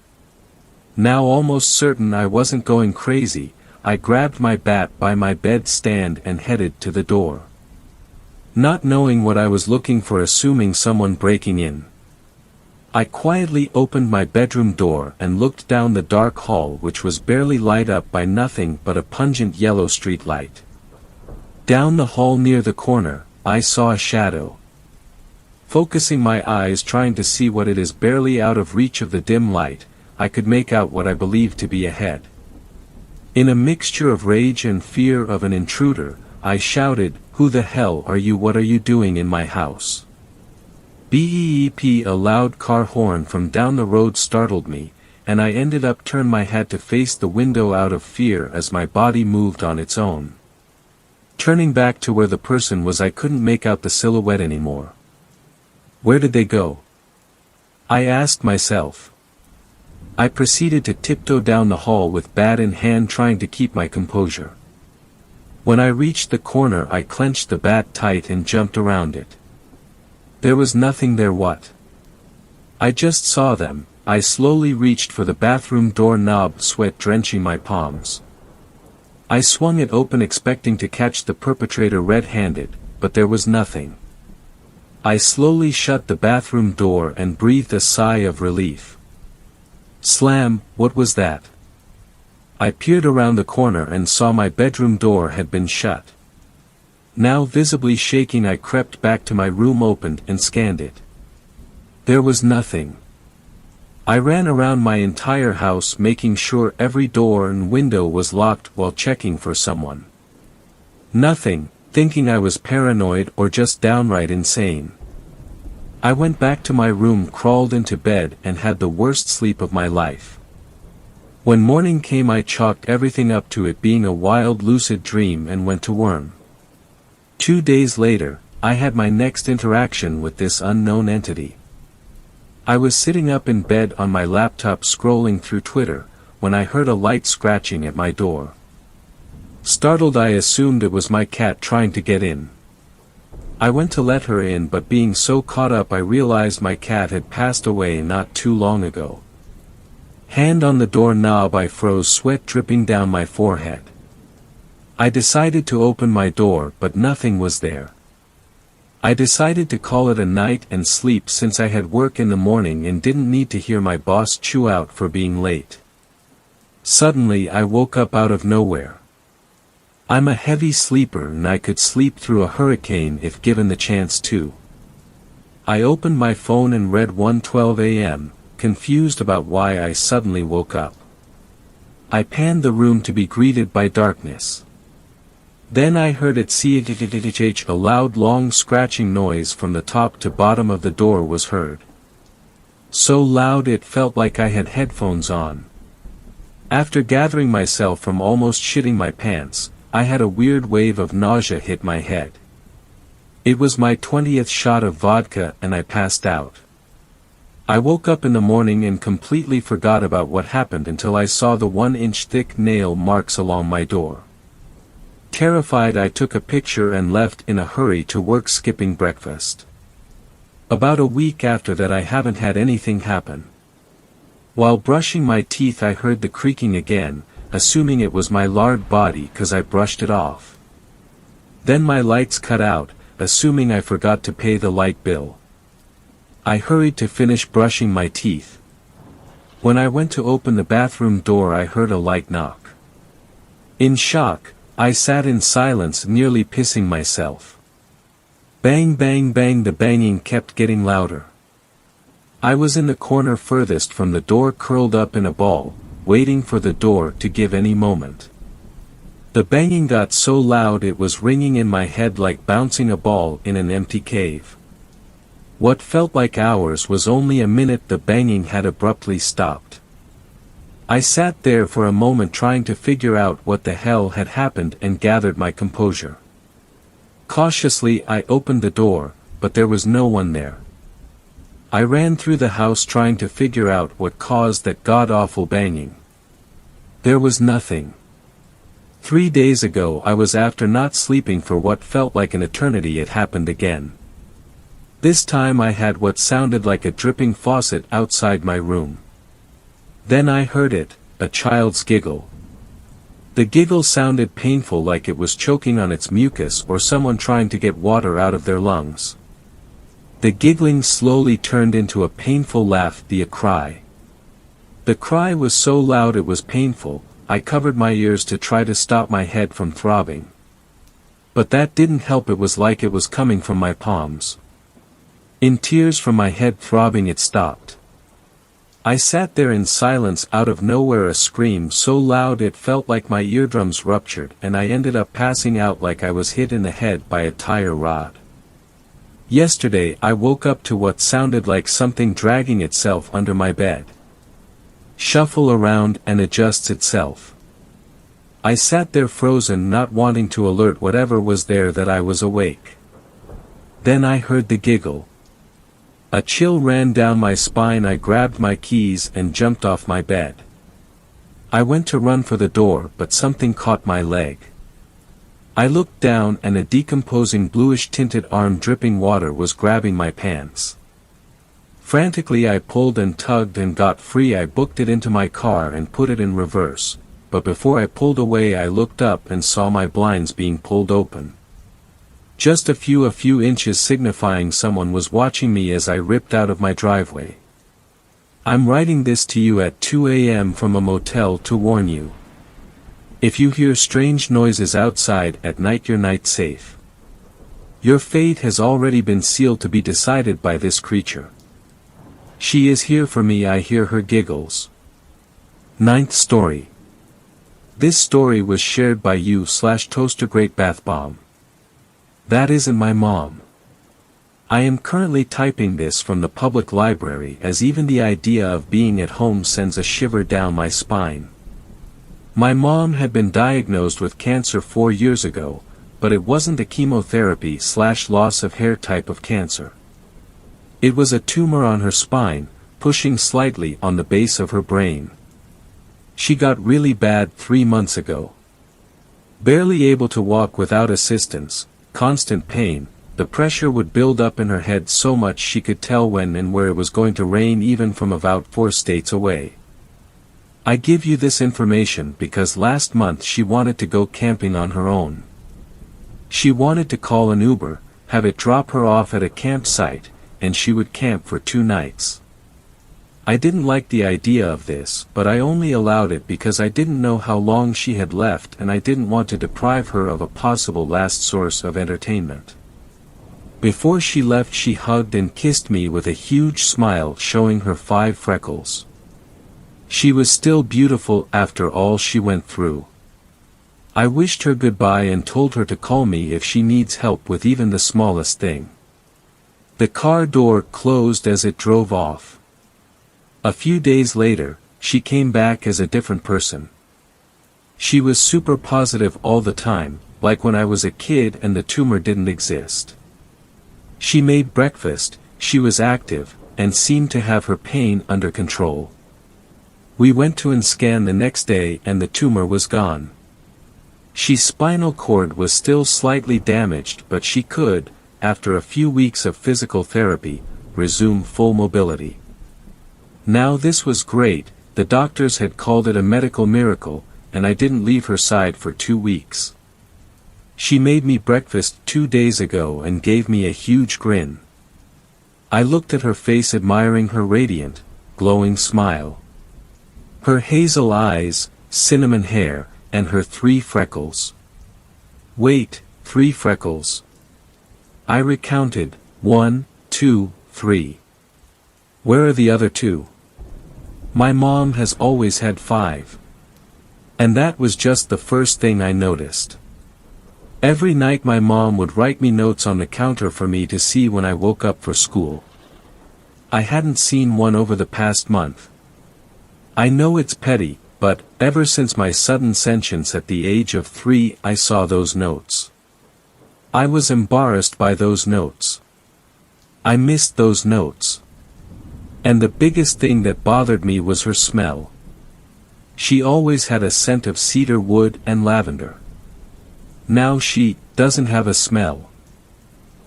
Now almost certain I wasn't going crazy, I grabbed my bat by my bed stand and headed to the door. Not knowing what I was looking for, assuming someone breaking in. I quietly opened my bedroom door and looked down the dark hall, which was barely lit up by nothing but a pungent yellow street light. Down the hall near the corner, I saw a shadow. Focusing my eyes trying to see what it is, barely out of reach of the dim light, I could make out what I believed to be a head. In a mixture of rage and fear of an intruder, I shouted, "Who the hell are you? What are you doing in my house?" Beep! A loud car horn from down the road startled me, and I ended up turning my head to face the window out of fear as my body moved on its own. Turning back to where the person was, I couldn't make out the silhouette anymore. Where did they go? I asked myself. I proceeded to tiptoe down the hall with bat in hand, trying to keep my composure. When I reached the corner, I clenched the bat tight and jumped around it. There was nothing there. What? I just saw them. I slowly reached for the bathroom door knob, sweat drenching my palms. I swung it open, expecting to catch the perpetrator red-handed, but there was nothing. I slowly shut the bathroom door and breathed a sigh of relief. Slam! What was that? I peered around the corner and saw my bedroom door had been shut. Now visibly shaking, I crept back to my room, opened and scanned it. There was nothing. I ran around my entire house, making sure every door and window was locked while checking for someone. Nothing, thinking I was paranoid or just downright insane. I went back to my room, crawled into bed, and had the worst sleep of my life. When morning came, I chalked everything up to it being a wild, lucid dream and went to work. 2 days later, I had my next interaction with this unknown entity. I was sitting up in bed on my laptop scrolling through Twitter, when I heard a light scratching at my door. Startled, I assumed it was my cat trying to get in. I went to let her in, but being so caught up, I realized my cat had passed away not too long ago. Hand on the door knob, I froze, sweat dripping down my forehead. I decided to open my door, but nothing was there. I decided to call it a night and sleep, since I had work in the morning and didn't need to hear my boss chew out for being late. Suddenly I woke up out of nowhere. I'm a heavy sleeper and I could sleep through a hurricane if given the chance to. I opened my phone and read 1:12 a.m., confused about why I suddenly woke up. I panned the room to be greeted by darkness. Then I heard it a loud, long scratching noise from the top to bottom of the door was heard. So loud it felt like I had headphones on. After gathering myself from almost shitting my pants, I had a weird wave of nausea hit my head. It was my 20th shot of vodka and I passed out. I woke up in the morning and completely forgot about what happened until I saw the 1-inch thick nail marks along my door. Terrified, I took a picture and left in a hurry to work, skipping breakfast. About a week after that I haven't had anything happen. While brushing my teeth I heard the creaking again, assuming it was my lard body cause I brushed it off. Then my lights cut out, assuming I forgot to pay the light bill. I hurried to finish brushing my teeth. When I went to open the bathroom door I heard a light knock. In shock, I sat in silence, nearly pissing myself. Bang bang bang, the banging kept getting louder. I was in the corner furthest from the door, curled up in a ball, waiting for the door to give any moment. The banging got so loud it was ringing in my head like bouncing a ball in an empty cave. What felt like hours was only a minute. The banging had abruptly stopped. I sat there for a moment trying to figure out what the hell had happened and gathered my composure. Cautiously I opened the door, but there was no one there. I ran through the house trying to figure out what caused that god-awful banging. There was nothing. 3 days ago I was, after not sleeping for what felt like an eternity, it happened again. This time I had what sounded like a dripping faucet outside my room. Then I heard it, a child's giggle. The giggle sounded painful, like it was choking on its mucus or someone trying to get water out of their lungs. The giggling slowly turned into a painful laugh, a cry. The cry was so loud it was painful. I covered my ears to try to stop my head from throbbing. But that didn't help. It was like it was coming from my palms. In tears from my head throbbing, it stopped. I sat there in silence. Out of nowhere a scream so loud it felt like my eardrums ruptured, and I ended up passing out like I was hit in the head by a tire rod. Yesterday I woke up to what sounded like something dragging itself under my bed. Shuffle around and adjusts itself. I sat there frozen, not wanting to alert whatever was there that I was awake. Then I heard the giggle. A chill ran down my spine. I grabbed my keys and jumped off my bed. I went to run for the door, but something caught my leg. I looked down and a decomposing bluish-tinted arm dripping water was grabbing my pants. Frantically I pulled and tugged and got free. I booked it into my car and put it in reverse, but before I pulled away I looked up and saw my blinds being pulled open. Just a few inches, signifying someone was watching me as I ripped out of my driveway. I'm writing this to you at 2 a.m. from a motel to warn you. If you hear strange noises outside at night, you're night safe. Your fate has already been sealed to be decided by this creature. She is here for me. I hear her giggles. 9th story. This story was shared by you/Toaster Great Bath Bomb. That isn't my mom. I am currently typing this from the public library, as even the idea of being at home sends a shiver down my spine. My mom had been diagnosed with cancer 4 years ago, but it wasn't a chemotherapy/loss of hair type of cancer. It was a tumor on her spine, pushing slightly on the base of her brain. She got really bad 3 months ago. Barely able to walk without assistance, constant pain. The pressure would build up in her head so much she could tell when and where it was going to rain, even from about 4 states away. I give you this information because last month she wanted to go camping on her own. She wanted to call an Uber, have it drop her off at a campsite, and she would camp for 2 nights. I didn't like the idea of this, but I only allowed it because I didn't know how long she had left and I didn't want to deprive her of a possible last source of entertainment. Before she left she hugged and kissed me with a huge smile showing her 5 freckles. She was still beautiful after all she went through. I wished her goodbye and told her to call me if she needs help with even the smallest thing. The car door closed as it drove off. A few days later, she came back as a different person. She was super positive all the time, like when I was a kid and the tumor didn't exist. She made breakfast, she was active, and seemed to have her pain under control. We went to scan the next day and the tumor was gone. She's spinal cord was still slightly damaged, but she could, after a few weeks of physical therapy, resume full mobility. Now this was great. The doctors had called it a medical miracle, and I didn't leave her side for 2 weeks. She made me breakfast 2 days ago and gave me a huge grin. I looked at her face, admiring her radiant, glowing smile. Her hazel eyes, cinnamon hair, and her 3 freckles. Wait, 3 freckles. I recounted, 1, 2, 3. Where are the other 2? My mom has always had 5. And that was just the first thing I noticed. Every night my mom would write me notes on the counter for me to see when I woke up for school. I hadn't seen one over the past month. I know it's petty, but ever since my sudden sentience at the age of 3 I saw those notes. I was embarrassed by those notes. I missed those notes. And the biggest thing that bothered me was her smell. She always had a scent of cedar wood and lavender. Now she doesn't have a smell.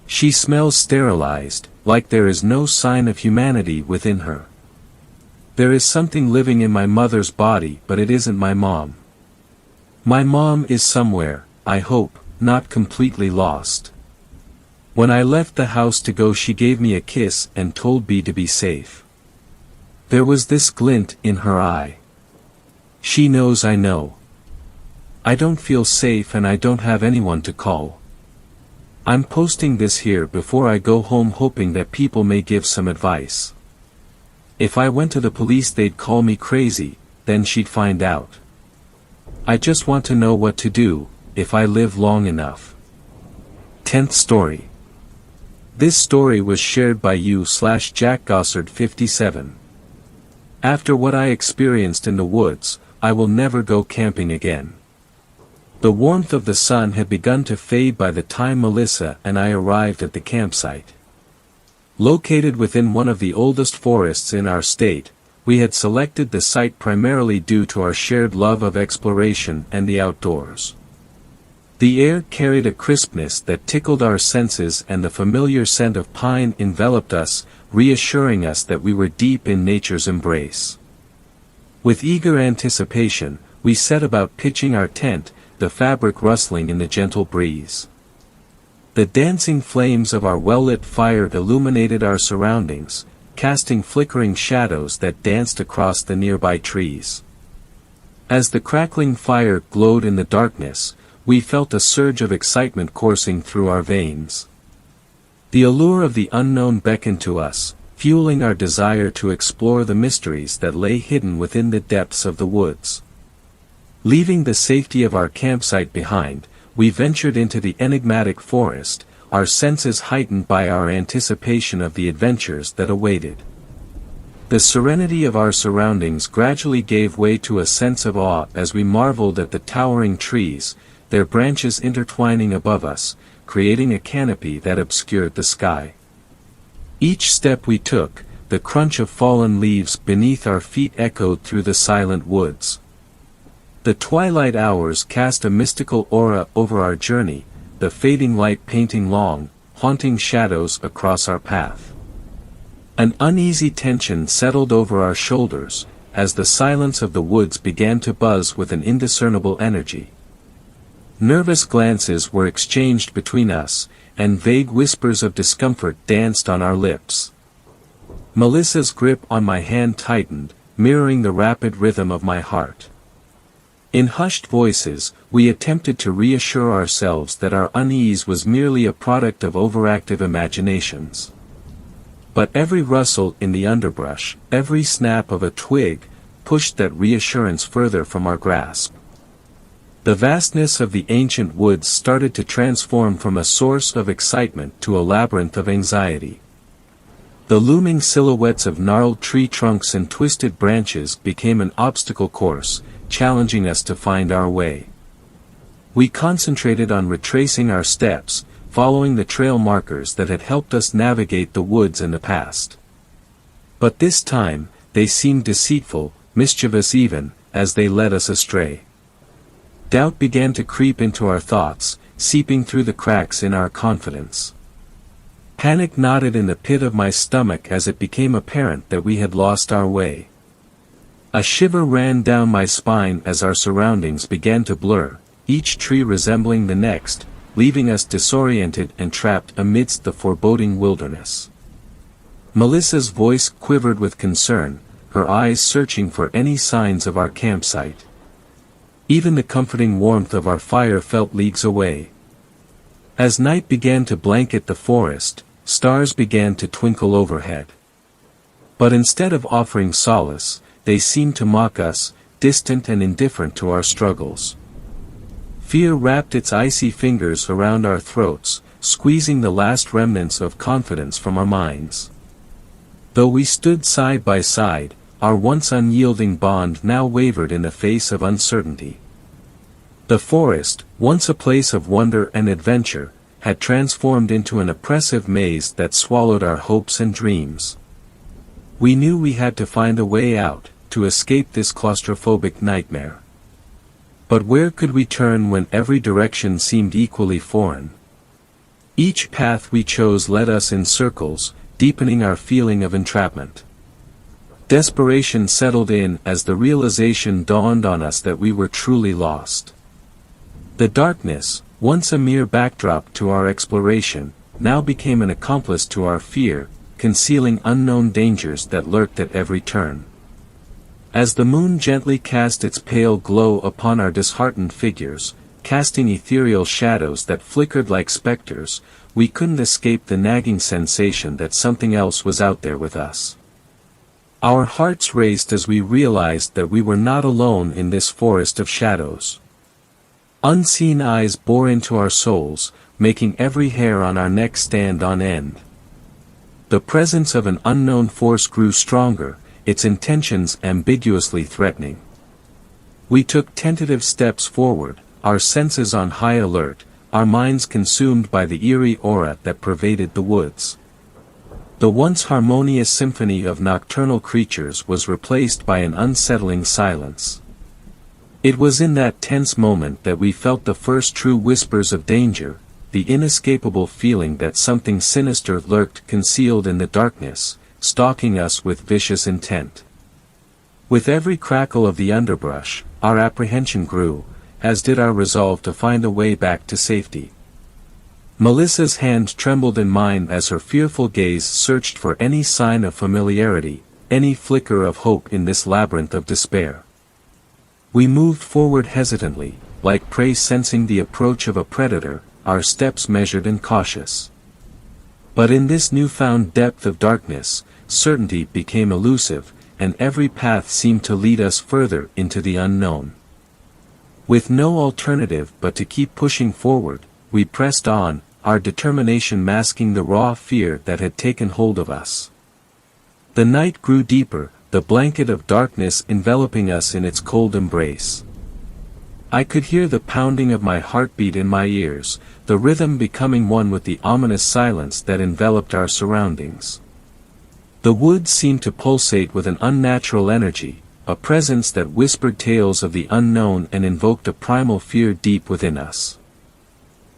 She smells sterilized, like there is no sign of humanity within her. There is something living in my mother's body, but it isn't my mom. My mom is somewhere, I hope, not completely lost. When I left the house to go, she gave me a kiss and told me to be safe. There was this glint in her eye. She knows I know. I don't feel safe and I don't have anyone to call. I'm posting this here before I go home, hoping that people may give some advice. If I went to the police they'd call me crazy, then she'd find out. I just want to know what to do, if I live long enough. 10th story. This story was shared by you/Jack Gossard 57. After what I experienced in the woods, I will never go camping again. The warmth of the sun had begun to fade by the time Melissa and I arrived at the campsite. Located within one of the oldest forests in our state, we had selected the site primarily due to our shared love of exploration and the outdoors. The air carried a crispness that tickled our senses, and the familiar scent of pine enveloped us, reassuring us that we were deep in nature's embrace. With eager anticipation, we set about pitching our tent, the fabric rustling in the gentle breeze. The dancing flames of our well-lit fire illuminated our surroundings, casting flickering shadows that danced across the nearby trees. As the crackling fire glowed in the darkness, we felt a surge of excitement coursing through our veins. The allure of the unknown beckoned to us, fueling our desire to explore the mysteries that lay hidden within the depths of the woods. Leaving the safety of our campsite behind, we ventured into the enigmatic forest, our senses heightened by our anticipation of the adventures that awaited. The serenity of our surroundings gradually gave way to a sense of awe as we marveled at the towering trees, their branches intertwining above us, creating a canopy that obscured the sky. Each step we took, the crunch of fallen leaves beneath our feet echoed through the silent woods. The twilight hours cast a mystical aura over our journey, the fading light painting long, haunting shadows across our path. An uneasy tension settled over our shoulders, as the silence of the woods began to buzz with an indiscernible energy. Nervous glances were exchanged between us, and vague whispers of discomfort danced on our lips. Melissa's grip on my hand tightened, mirroring the rapid rhythm of my heart. In hushed voices, we attempted to reassure ourselves that our unease was merely a product of overactive imaginations. But every rustle in the underbrush, every snap of a twig, pushed that reassurance further from our grasp. The vastness of the ancient woods started to transform from a source of excitement to a labyrinth of anxiety. The looming silhouettes of gnarled tree trunks and twisted branches became an obstacle course, challenging us to find our way. We concentrated on retracing our steps, following the trail markers that had helped us navigate the woods in the past. But this time, they seemed deceitful, mischievous even, as they led us astray. Doubt began to creep into our thoughts, seeping through the cracks in our confidence. Panic knotted in the pit of my stomach as it became apparent that we had lost our way. A shiver ran down my spine as our surroundings began to blur, each tree resembling the next, leaving us disoriented and trapped amidst the foreboding wilderness. Melissa's voice quivered with concern, her eyes searching for any signs of our campsite. Even the comforting warmth of our fire felt leagues away. As night began to blanket the forest, stars began to twinkle overhead. But instead of offering solace, they seemed to mock us, distant and indifferent to our struggles. Fear wrapped its icy fingers around our throats, squeezing the last remnants of confidence from our minds. Though we stood side by side, our once unyielding bond now wavered in the face of uncertainty. The forest, once a place of wonder and adventure, had transformed into an oppressive maze that swallowed our hopes and dreams. We knew we had to find a way out, to escape this claustrophobic nightmare. But where could we turn when every direction seemed equally foreign? Each path we chose led us in circles, deepening our feeling of entrapment. Desperation settled in as the realization dawned on us that we were truly lost. The darkness, once a mere backdrop to our exploration, now became an accomplice to our fear, concealing unknown dangers that lurked at every turn. As the moon gently cast its pale glow upon our disheartened figures, casting ethereal shadows that flickered like specters, we couldn't escape the nagging sensation that something else was out there with us. Our hearts raced as we realized that we were not alone in this forest of shadows. Unseen eyes bore into our souls, making every hair on our neck stand on end. The presence of an unknown force grew stronger, its intentions ambiguously threatening. We took tentative steps forward, our senses on high alert, our minds consumed by the eerie aura that pervaded the woods. The once harmonious symphony of nocturnal creatures was replaced by an unsettling silence. It was in that tense moment that we felt the first true whispers of danger, the inescapable feeling that something sinister lurked concealed in the darkness, stalking us with vicious intent. With every crackle of the underbrush, our apprehension grew, as did our resolve to find a way back to safety. Melissa's hand trembled in mine as her fearful gaze searched for any sign of familiarity, any flicker of hope in this labyrinth of despair. We moved forward hesitantly, like prey sensing the approach of a predator, our steps measured and cautious. But in this newfound depth of darkness, certainty became elusive, and every path seemed to lead us further into the unknown. With no alternative but to keep pushing forward, we pressed on, our determination masking the raw fear that had taken hold of us. The night grew deeper, the blanket of darkness enveloping us in its cold embrace. I could hear the pounding of my heartbeat in my ears, the rhythm becoming one with the ominous silence that enveloped our surroundings. The woods seemed to pulsate with an unnatural energy, a presence that whispered tales of the unknown and invoked a primal fear deep within us.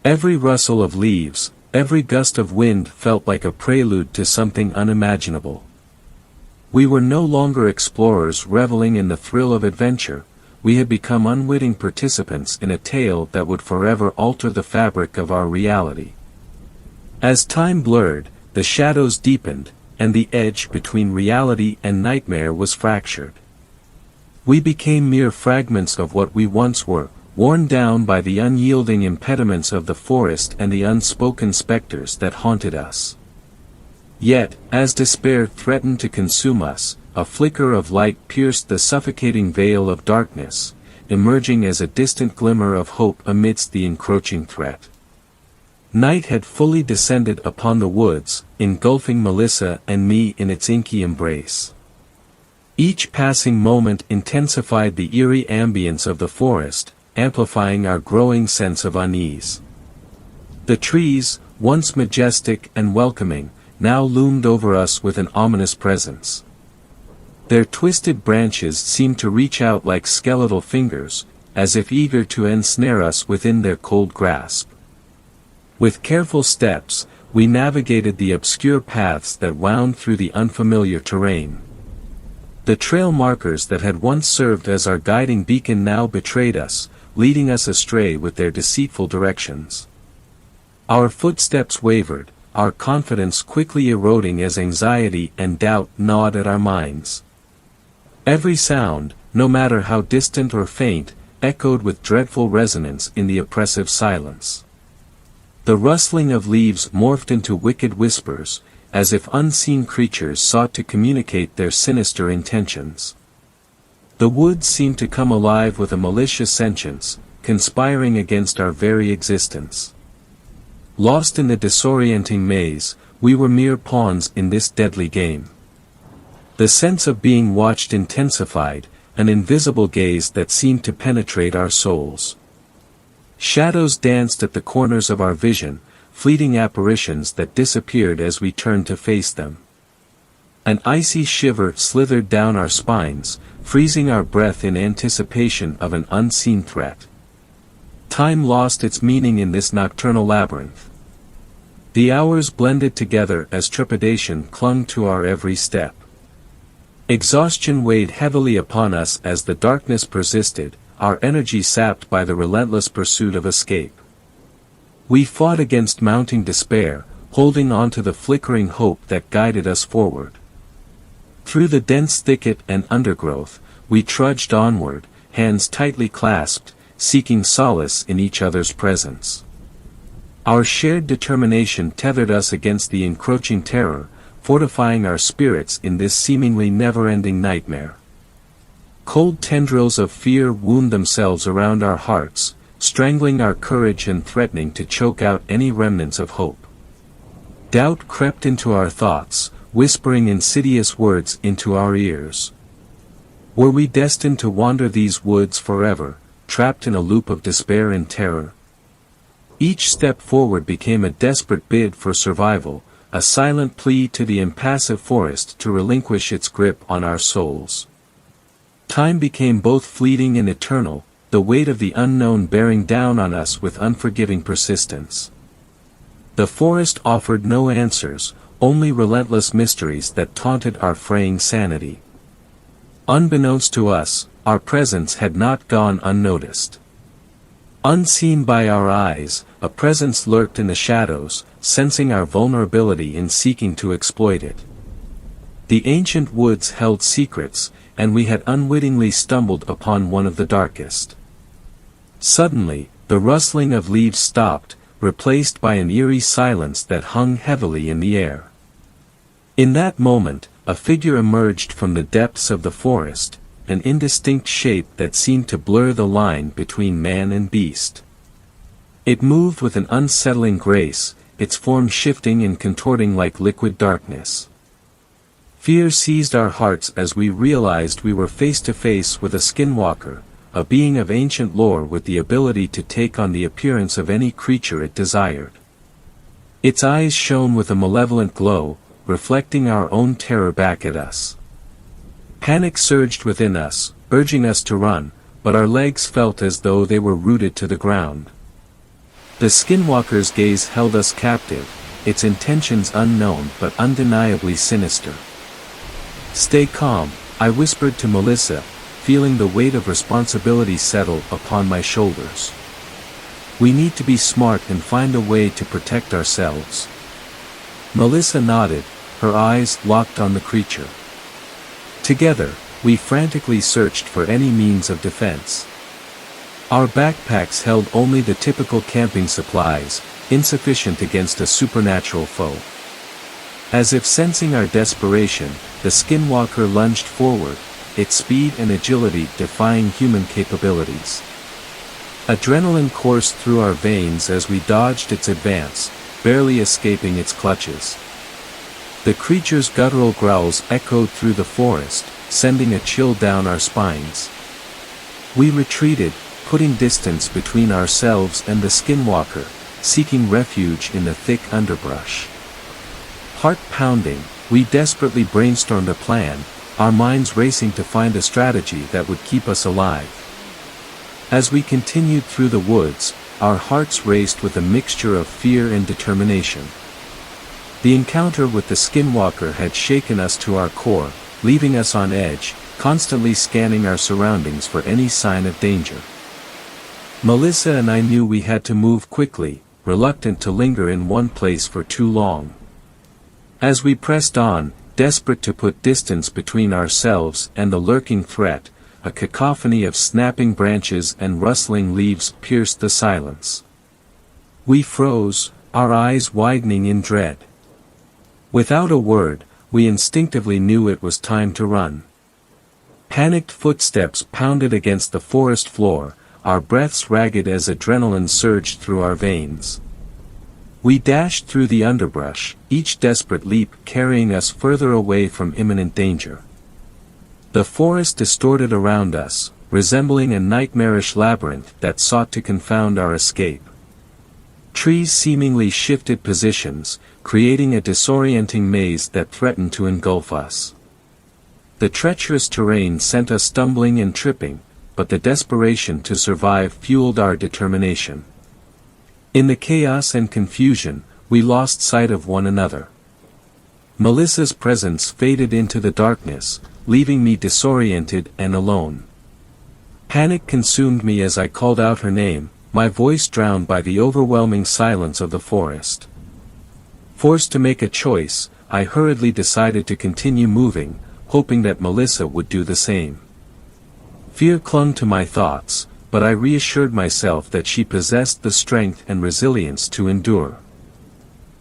Every rustle of leaves, every gust of wind felt like a prelude to something unimaginable. We were no longer explorers reveling in the thrill of adventure, we had become unwitting participants in a tale that would forever alter the fabric of our reality. As time blurred, the shadows deepened, and the edge between reality and nightmare was fractured. We became mere fragments of what we once were, worn down by the unyielding impediments of the forest and the unspoken specters that haunted us. Yet, as despair threatened to consume us, a flicker of light pierced the suffocating veil of darkness, emerging as a distant glimmer of hope amidst the encroaching threat. Night had fully descended upon the woods, engulfing Melissa and me in its inky embrace. Each passing moment intensified the eerie ambience of the forest, amplifying our growing sense of unease. The trees, once majestic and welcoming, now loomed over us with an ominous presence. Their twisted branches seemed to reach out like skeletal fingers, as if eager to ensnare us within their cold grasp. With careful steps, we navigated the obscure paths that wound through the unfamiliar terrain. The trail markers that had once served as our guiding beacon now betrayed us, leading us astray with their deceitful directions. Our footsteps wavered, our confidence quickly eroding as anxiety and doubt gnawed at our minds. Every sound, no matter how distant or faint, echoed with dreadful resonance in the oppressive silence. The rustling of leaves morphed into wicked whispers, as if unseen creatures sought to communicate their sinister intentions. The woods seemed to come alive with a malicious sentience, conspiring against our very existence. Lost in the disorienting maze, we were mere pawns in this deadly game. The sense of being watched intensified, an invisible gaze that seemed to penetrate our souls. Shadows danced at the corners of our vision, fleeting apparitions that disappeared as we turned to face them. An icy shiver slithered down our spines, freezing our breath in anticipation of an unseen threat. Time lost its meaning in this nocturnal labyrinth. The hours blended together as trepidation clung to our every step. Exhaustion weighed heavily upon us as the darkness persisted, our energy sapped by the relentless pursuit of escape. We fought against mounting despair, holding on to the flickering hope that guided us forward. Through the dense thicket and undergrowth, we trudged onward, hands tightly clasped, seeking solace in each other's presence. Our shared determination tethered us against the encroaching terror, fortifying our spirits in this seemingly never-ending nightmare. Cold tendrils of fear wound themselves around our hearts, strangling our courage and threatening to choke out any remnants of hope. Doubt crept into our thoughts, whispering insidious words into our ears. Were we destined to wander these woods forever, trapped in a loop of despair and terror? Each step forward became a desperate bid for survival, a silent plea to the impassive forest to relinquish its grip on our souls. Time became both fleeting and eternal, the weight of the unknown bearing down on us with unforgiving persistence. The forest offered no answers, only relentless mysteries that taunted our fraying sanity. Unbeknownst to us, our presence had not gone unnoticed. Unseen by our eyes, a presence lurked in the shadows, sensing our vulnerability in seeking to exploit it. The ancient woods held secrets, and we had unwittingly stumbled upon one of the darkest. Suddenly, the rustling of leaves stopped, replaced by an eerie silence that hung heavily in the air. In that moment, a figure emerged from the depths of the forest, an indistinct shape that seemed to blur the line between man and beast. It moved with an unsettling grace, its form shifting and contorting like liquid darkness. Fear seized our hearts as we realized we were face to face with a skinwalker, a being of ancient lore with the ability to take on the appearance of any creature it desired. Its eyes shone with a malevolent glow, reflecting our own terror back at us. Panic surged within us, urging us to run, but our legs felt as though they were rooted to the ground. The skinwalker's gaze held us captive, its intentions unknown but undeniably sinister. "Stay calm," I whispered to Melissa, feeling the weight of responsibility settle upon my shoulders. "We need to be smart and find a way to protect ourselves." Melissa nodded, her eyes locked on the creature. Together, we frantically searched for any means of defense. Our backpacks held only the typical camping supplies, insufficient against a supernatural foe. As if sensing our desperation, the skinwalker lunged forward, its speed and agility defying human capabilities. Adrenaline coursed through our veins as we dodged its advance, barely escaping its clutches. The creature's guttural growls echoed through the forest, sending a chill down our spines. We retreated, putting distance between ourselves and the skinwalker, seeking refuge in the thick underbrush. Heart pounding, we desperately brainstormed a plan, our minds racing to find a strategy that would keep us alive. As we continued through the woods, our hearts raced with a mixture of fear and determination. The encounter with the skinwalker had shaken us to our core, leaving us on edge, constantly scanning our surroundings for any sign of danger. Melissa and I knew we had to move quickly, reluctant to linger in one place for too long. As we pressed on, desperate to put distance between ourselves and the lurking threat, a cacophony of snapping branches and rustling leaves pierced the silence. We froze, our eyes widening in dread. Without a word, we instinctively knew it was time to run. Panicked footsteps pounded against the forest floor, our breaths ragged as adrenaline surged through our veins. We dashed through the underbrush, each desperate leap carrying us further away from imminent danger. The forest distorted around us, resembling a nightmarish labyrinth that sought to confound our escape. Trees seemingly shifted positions, creating a disorienting maze that threatened to engulf us. The treacherous terrain sent us stumbling and tripping, but the desperation to survive fueled our determination. In the chaos and confusion, we lost sight of one another. Melissa's presence faded into the darkness, leaving me disoriented and alone. Panic consumed me as I called out her name, my voice drowned by the overwhelming silence of the forest. Forced to make a choice, I hurriedly decided to continue moving, hoping that Melissa would do the same. Fear clung to my thoughts, but I reassured myself that she possessed the strength and resilience to endure.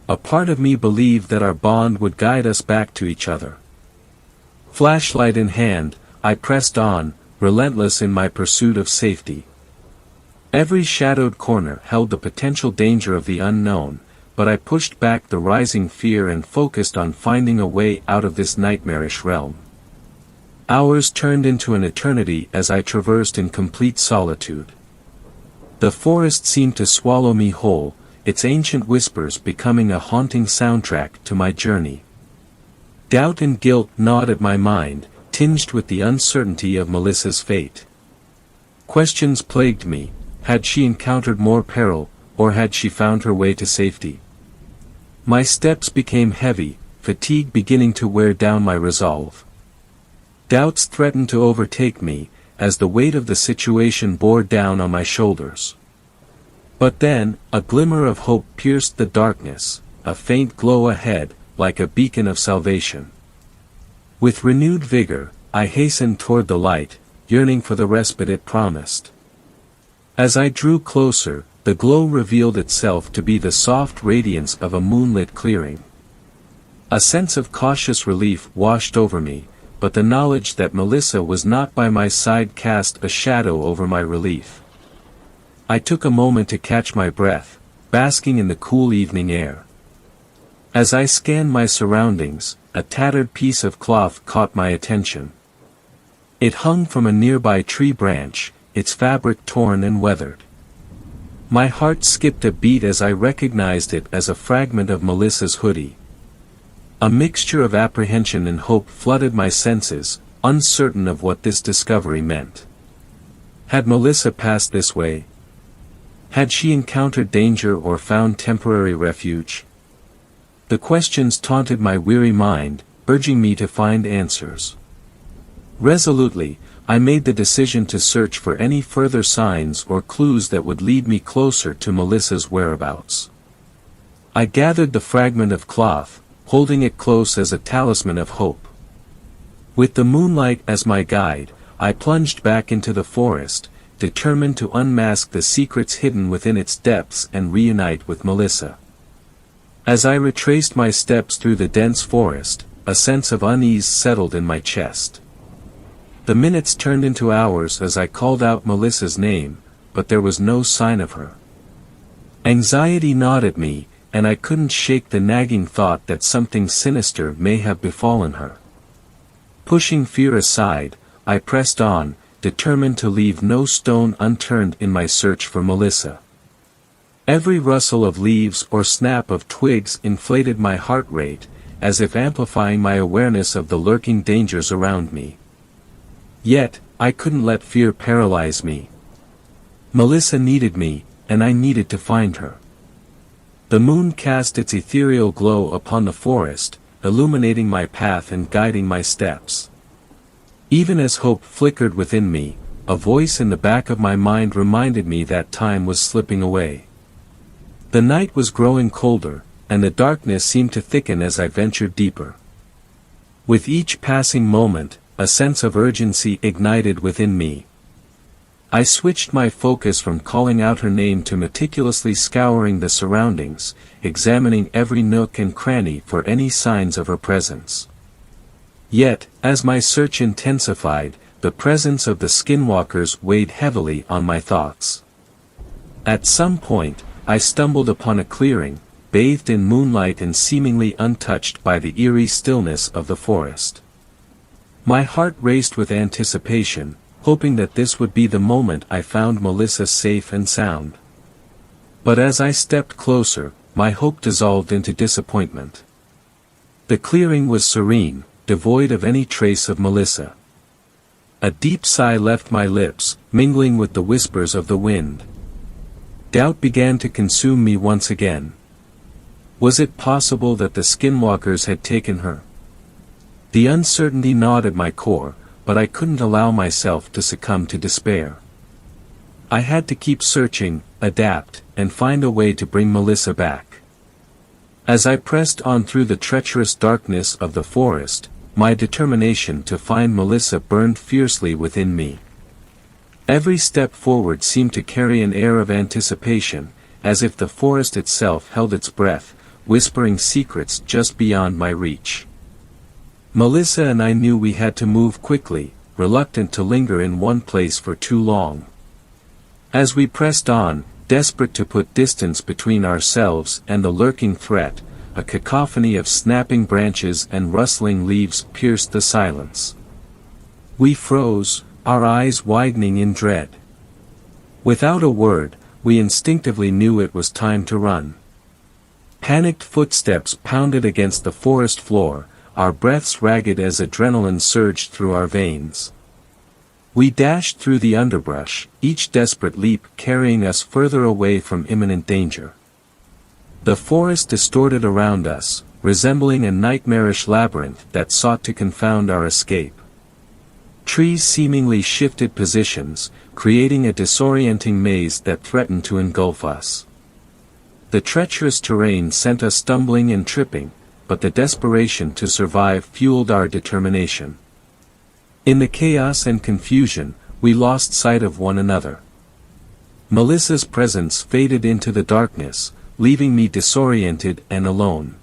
A part of me believed that our bond would guide us back to each other. Flashlight in hand, I pressed on, relentless in my pursuit of safety. Every shadowed corner held the potential danger of the unknown, but I pushed back the rising fear and focused on finding a way out of this nightmarish realm. Hours turned into an eternity as I traversed in complete solitude. The forest seemed to swallow me whole, its ancient whispers becoming a haunting soundtrack to my journey. Doubt and guilt gnawed at my mind, tinged with the uncertainty of Melissa's fate. Questions plagued me: had she encountered more peril, or had she found her way to safety? My steps became heavy, fatigue beginning to wear down my resolve. Doubts threatened to overtake me, as the weight of the situation bore down on my shoulders. But then, a glimmer of hope pierced the darkness, a faint glow ahead, like a beacon of salvation. With renewed vigor, I hastened toward the light, yearning for the respite it promised. As I drew closer, the glow revealed itself to be the soft radiance of a moonlit clearing. A sense of cautious relief washed over me, but the knowledge that Melissa was not by my side cast a shadow over my relief. I took a moment to catch my breath, basking in the cool evening air. As I scanned my surroundings, a tattered piece of cloth caught my attention. It hung from a nearby tree branch, its fabric torn and weathered. My heart skipped a beat as I recognized it as a fragment of Melissa's hoodie. A mixture of apprehension and hope flooded my senses, uncertain of what this discovery meant. Had Melissa passed this way? Had she encountered danger or found temporary refuge? The questions taunted my weary mind, urging me to find answers. Resolutely, I made the decision to search for any further signs or clues that would lead me closer to Melissa's whereabouts. I gathered the fragment of cloth, holding it close as a talisman of hope. With the moonlight as my guide, I plunged back into the forest, determined to unmask the secrets hidden within its depths and reunite with Melissa. As I retraced my steps through the dense forest, a sense of unease settled in my chest. The minutes turned into hours as I called out Melissa's name, but there was no sign of her. Anxiety gnawed at me, and I couldn't shake the nagging thought that something sinister may have befallen her. Pushing fear aside, I pressed on, determined to leave no stone unturned in my search for Melissa. Every rustle of leaves or snap of twigs inflated my heart rate, as if amplifying my awareness of the lurking dangers around me. Yet, I couldn't let fear paralyze me. Melissa needed me, and I needed to find her. The moon cast its ethereal glow upon the forest, illuminating my path and guiding my steps. Even as hope flickered within me, a voice in the back of my mind reminded me that time was slipping away. The night was growing colder, and the darkness seemed to thicken as I ventured deeper. With each passing moment, a sense of urgency ignited within me. I switched my focus from calling out her name to meticulously scouring the surroundings, examining every nook and cranny for any signs of her presence. Yet, as my search intensified, the presence of the skinwalkers weighed heavily on my thoughts. At some point, I stumbled upon a clearing, bathed in moonlight and seemingly untouched by the eerie stillness of the forest. My heart raced with anticipation, hoping that this would be the moment I found Melissa safe and sound. But as I stepped closer, my hope dissolved into disappointment. The clearing was serene, devoid of any trace of Melissa. A deep sigh left my lips, mingling with the whispers of the wind. Doubt began to consume me once again. Was it possible that the skinwalkers had taken her? The uncertainty gnawed at my core, but I couldn't allow myself to succumb to despair. I had to keep searching, adapt, and find a way to bring Melissa back. As I pressed on through the treacherous darkness of the forest, my determination to find Melissa burned fiercely within me. Every step forward seemed to carry an air of anticipation, as if the forest itself held its breath, whispering secrets just beyond my reach. Melissa and I knew we had to move quickly, reluctant to linger in one place for too long. As we pressed on, desperate to put distance between ourselves and the lurking threat, a cacophony of snapping branches and rustling leaves pierced the silence. We froze, our eyes widening in dread. Without a word, we instinctively knew it was time to run. Panicked footsteps pounded against the forest floor, our breaths ragged as adrenaline surged through our veins. We dashed through the underbrush, each desperate leap carrying us further away from imminent danger. The forest distorted around us, resembling a nightmarish labyrinth that sought to confound our escape. Trees seemingly shifted positions, creating a disorienting maze that threatened to engulf us. The treacherous terrain sent us stumbling and tripping, but the desperation to survive fueled our determination. In the chaos and confusion, we lost sight of one another. Melissa's presence faded into the darkness, leaving me disoriented and alone.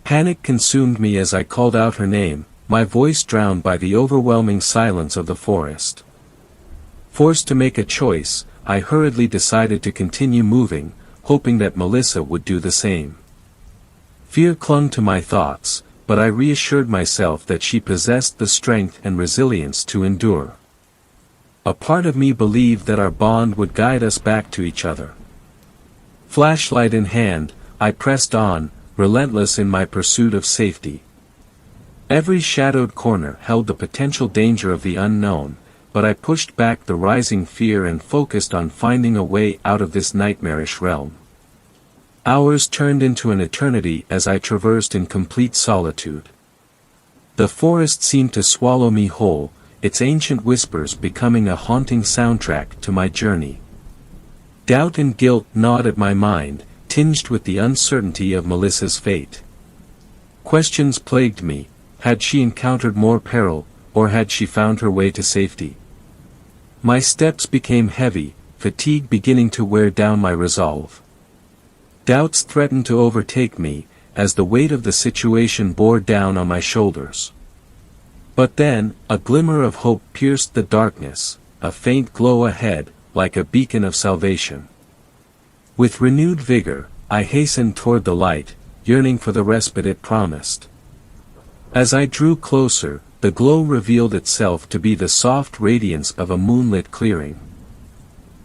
Panic consumed me as I called out her name, my voice drowned by the overwhelming silence of the forest. Forced to make a choice, I hurriedly decided to continue moving, hoping that Melissa would do the same. Fear clung to my thoughts, but I reassured myself that she possessed the strength and resilience to endure. A part of me believed that our bond would guide us back to each other. Flashlight in hand, I pressed on, relentless in my pursuit of safety. Every shadowed corner held the potential danger of the unknown, but I pushed back the rising fear and focused on finding a way out of this nightmarish realm. Hours turned into an eternity as I traversed in complete solitude. The forest seemed to swallow me whole, its ancient whispers becoming a haunting soundtrack to my journey. Doubt and guilt gnawed at my mind, tinged with the uncertainty of Melissa's fate. Questions plagued me: had she encountered more peril, or had she found her way to safety? My steps became heavy, fatigue beginning to wear down my resolve. Doubts threatened to overtake me, as the weight of the situation bore down on my shoulders. But then, a glimmer of hope pierced the darkness, a faint glow ahead, like a beacon of salvation. With renewed vigor, I hastened toward the light, yearning for the respite it promised. As I drew closer, the glow revealed itself to be the soft radiance of a moonlit clearing.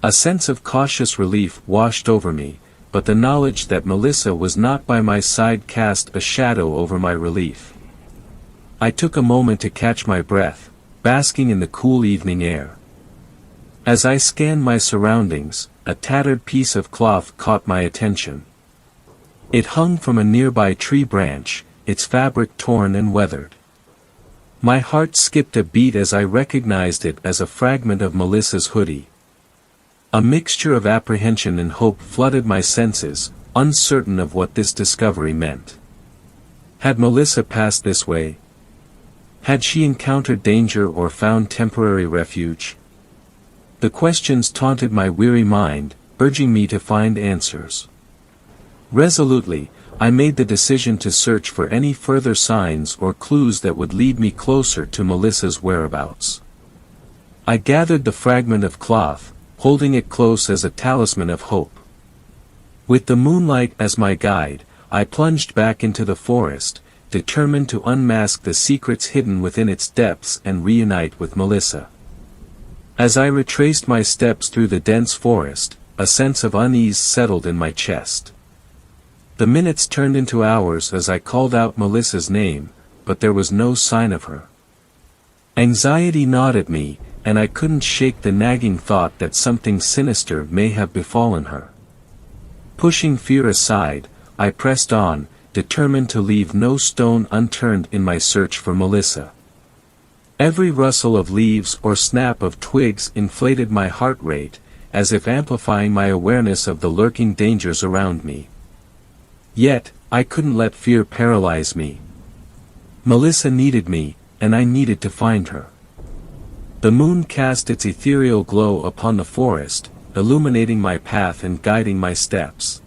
A sense of cautious relief washed over me, but the knowledge that Melissa was not by my side cast a shadow over my relief. I took a moment to catch my breath, basking in the cool evening air. As I scanned my surroundings, a tattered piece of cloth caught my attention. It hung from a nearby tree branch, its fabric torn and weathered. My heart skipped a beat as I recognized it as a fragment of Melissa's hoodie. A mixture of apprehension and hope flooded my senses, uncertain of what this discovery meant. Had Melissa passed this way? Had she encountered danger or found temporary refuge? The questions taunted my weary mind, urging me to find answers. Resolutely, I made the decision to search for any further signs or clues that would lead me closer to Melissa's whereabouts. I gathered the fragment of cloth, holding it close as a talisman of hope. With the moonlight as my guide, I plunged back into the forest, determined to unmask the secrets hidden within its depths and reunite with Melissa. As I retraced my steps through the dense forest, a sense of unease settled in my chest. The minutes turned into hours as I called out Melissa's name, but there was no sign of her. Anxiety gnawed at me, and I couldn't shake the nagging thought that something sinister may have befallen her. Pushing fear aside, I pressed on, determined to leave no stone unturned in my search for Melissa. Every rustle of leaves or snap of twigs inflated my heart rate, as if amplifying my awareness of the lurking dangers around me. Yet, I couldn't let fear paralyze me. Melissa needed me, and I needed to find her. The moon cast its ethereal glow upon the forest, illuminating my path and guiding my steps.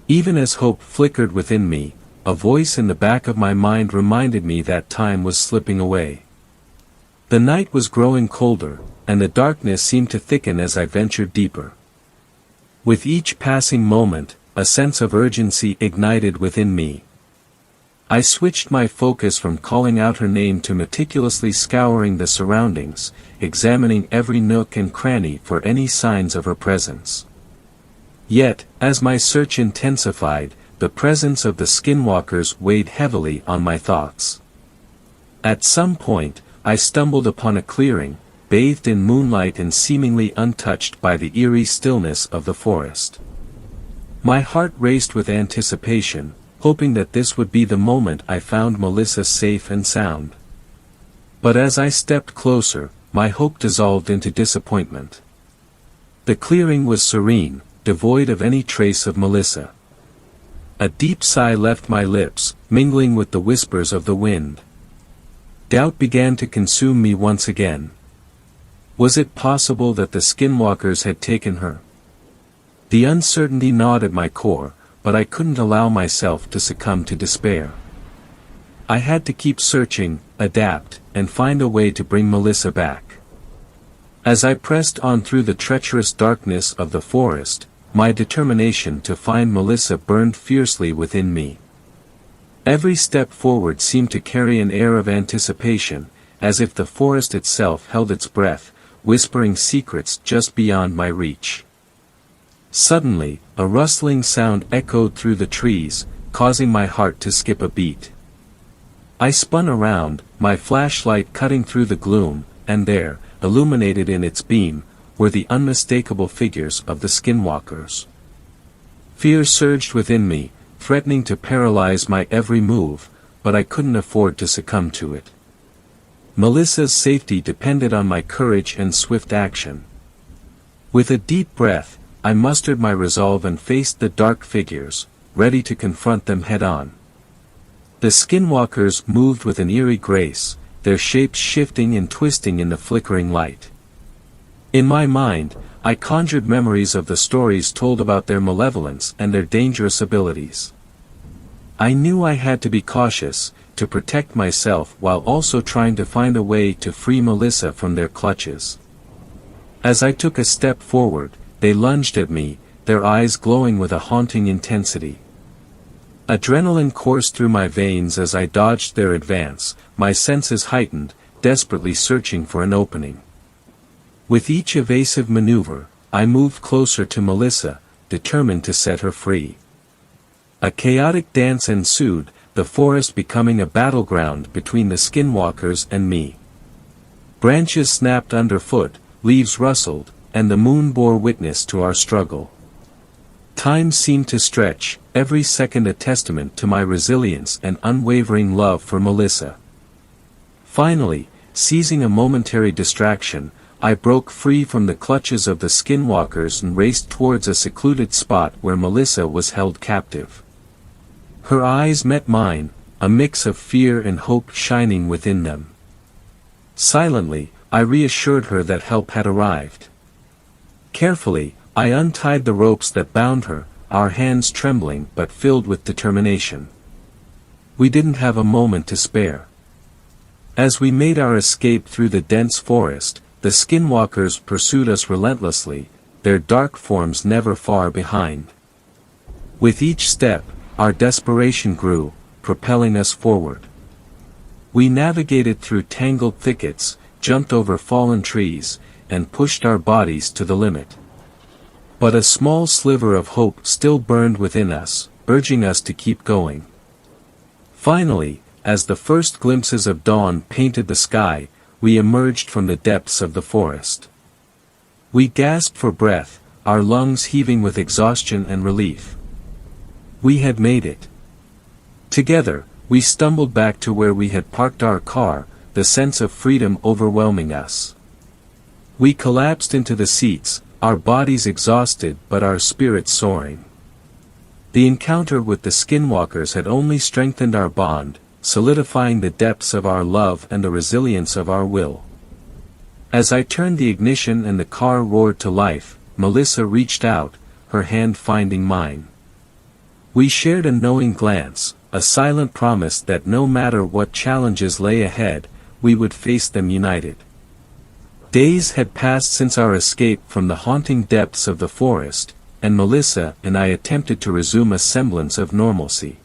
Even as hope flickered within me, a voice in the back of my mind reminded me that time was slipping away. The night was growing colder, and the darkness seemed to thicken as I ventured deeper. With each passing moment, a sense of urgency ignited within me. I switched my focus from calling out her name to meticulously scouring the surroundings, examining every nook and cranny for any signs of her presence. Yet, as my search intensified, the presence of the skinwalkers weighed heavily on my thoughts. At some point, I stumbled upon a clearing, bathed in moonlight and seemingly untouched by the eerie stillness of the forest. My heart raced with anticipation, hoping that this would be the moment I found Melissa safe and sound. But as I stepped closer, my hope dissolved into disappointment. The clearing was serene, devoid of any trace of Melissa. A deep sigh left my lips, mingling with the whispers of the wind. Doubt began to consume me once again. Was it possible that the skinwalkers had taken her? The uncertainty gnawed at my core, but I couldn't allow myself to succumb to despair. I had to keep searching, adapt, and find a way to bring Melissa back. As I pressed on through the treacherous darkness of the forest, my determination to find Melissa burned fiercely within me. Every step forward seemed to carry an air of anticipation, as if the forest itself held its breath, whispering secrets just beyond my reach. Suddenly, a rustling sound echoed through the trees, causing my heart to skip a beat. I spun around, my flashlight cutting through the gloom, and there, illuminated in its beam, were the unmistakable figures of the skinwalkers. Fear surged within me, threatening to paralyze my every move, but I couldn't afford to succumb to it. Melissa's safety depended on my courage and swift action. With a deep breath, I mustered my resolve and faced the dark figures, ready to confront them head-on. The skinwalkers moved with an eerie grace, their shapes shifting and twisting in the flickering light. In my mind, I conjured memories of the stories told about their malevolence and their dangerous abilities. I knew I had to be cautious, to protect myself while also trying to find a way to free Melissa from their clutches. As I took a step forward, they lunged at me, their eyes glowing with a haunting intensity. Adrenaline coursed through my veins as I dodged their advance, my senses heightened, desperately searching for an opening. With each evasive maneuver, I moved closer to Melissa, determined to set her free. A chaotic dance ensued, the forest becoming a battleground between the skinwalkers and me. Branches snapped underfoot, leaves rustled, and the moon bore witness to our struggle. Time seemed to stretch, every second a testament to my resilience and unwavering love for Melissa. Finally, seizing a momentary distraction, I broke free from the clutches of the skinwalkers and raced towards a secluded spot where Melissa was held captive. Her eyes met mine, a mix of fear and hope shining within them. Silently, I reassured her that help had arrived. Carefully, I untied the ropes that bound her, our hands trembling but filled with determination. We didn't have a moment to spare. As we made our escape through the dense forest, the skinwalkers pursued us relentlessly, their dark forms never far behind. With each step, our desperation grew, propelling us forward. We navigated through tangled thickets, jumped over fallen trees, and pushed our bodies to the limit. But a small sliver of hope still burned within us, urging us to keep going. Finally, as the first glimpses of dawn painted the sky, we emerged from the depths of the forest. We gasped for breath, our lungs heaving with exhaustion and relief. We had made it. Together, we stumbled back to where we had parked our car, the sense of freedom overwhelming us. We collapsed into the seats, our bodies exhausted but our spirits soaring. The encounter with the skinwalkers had only strengthened our bond, solidifying the depths of our love and the resilience of our will. As I turned the ignition and the car roared to life, Melissa reached out, her hand finding mine. We shared a knowing glance, a silent promise that no matter what challenges lay ahead, we would face them united. Days had passed since our escape from the haunting depths of the forest, and Melissa and I attempted to resume a semblance of normalcy.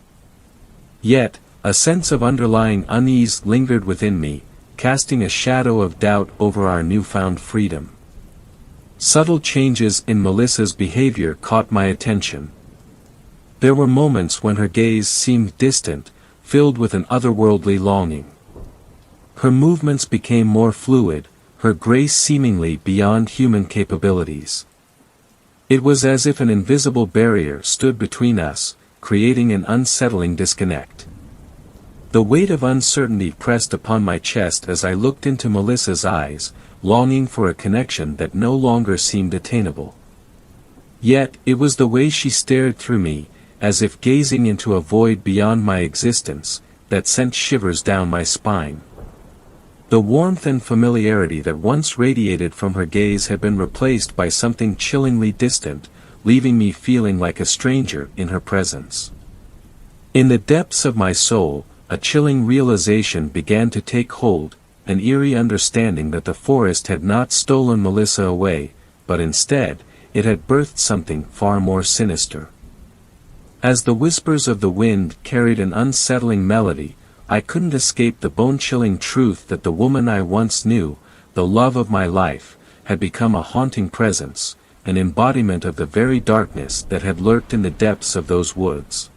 Yet, a sense of underlying unease lingered within me, casting a shadow of doubt over our newfound freedom. Subtle changes in Melissa's behavior caught my attention. There were moments when her gaze seemed distant, filled with an otherworldly longing. Her movements became more fluid, her grace seemingly beyond human capabilities. It was as if an invisible barrier stood between us, creating an unsettling disconnect. The weight of uncertainty pressed upon my chest as I looked into Melissa's eyes, longing for a connection that no longer seemed attainable. Yet, it was the way she stared through me, as if gazing into a void beyond my existence, that sent shivers down my spine. The warmth and familiarity that once radiated from her gaze had been replaced by something chillingly distant, leaving me feeling like a stranger in her presence. In the depths of my soul, a chilling realization began to take hold, an eerie understanding that the forest had not stolen Melissa away, but instead, it had birthed something far more sinister. As the whispers of the wind carried an unsettling melody, I couldn't escape the bone-chilling truth that the woman I once knew, the love of my life, had become a haunting presence, an embodiment of the very darkness that had lurked in the depths of those woods.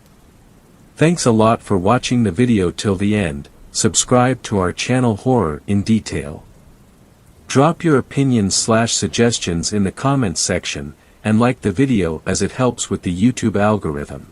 Thanks a lot for watching the video till the end. Subscribe to our channel Horror in Detail. Drop your opinions/suggestions in the comments section, and like the video as it helps with the YouTube algorithm.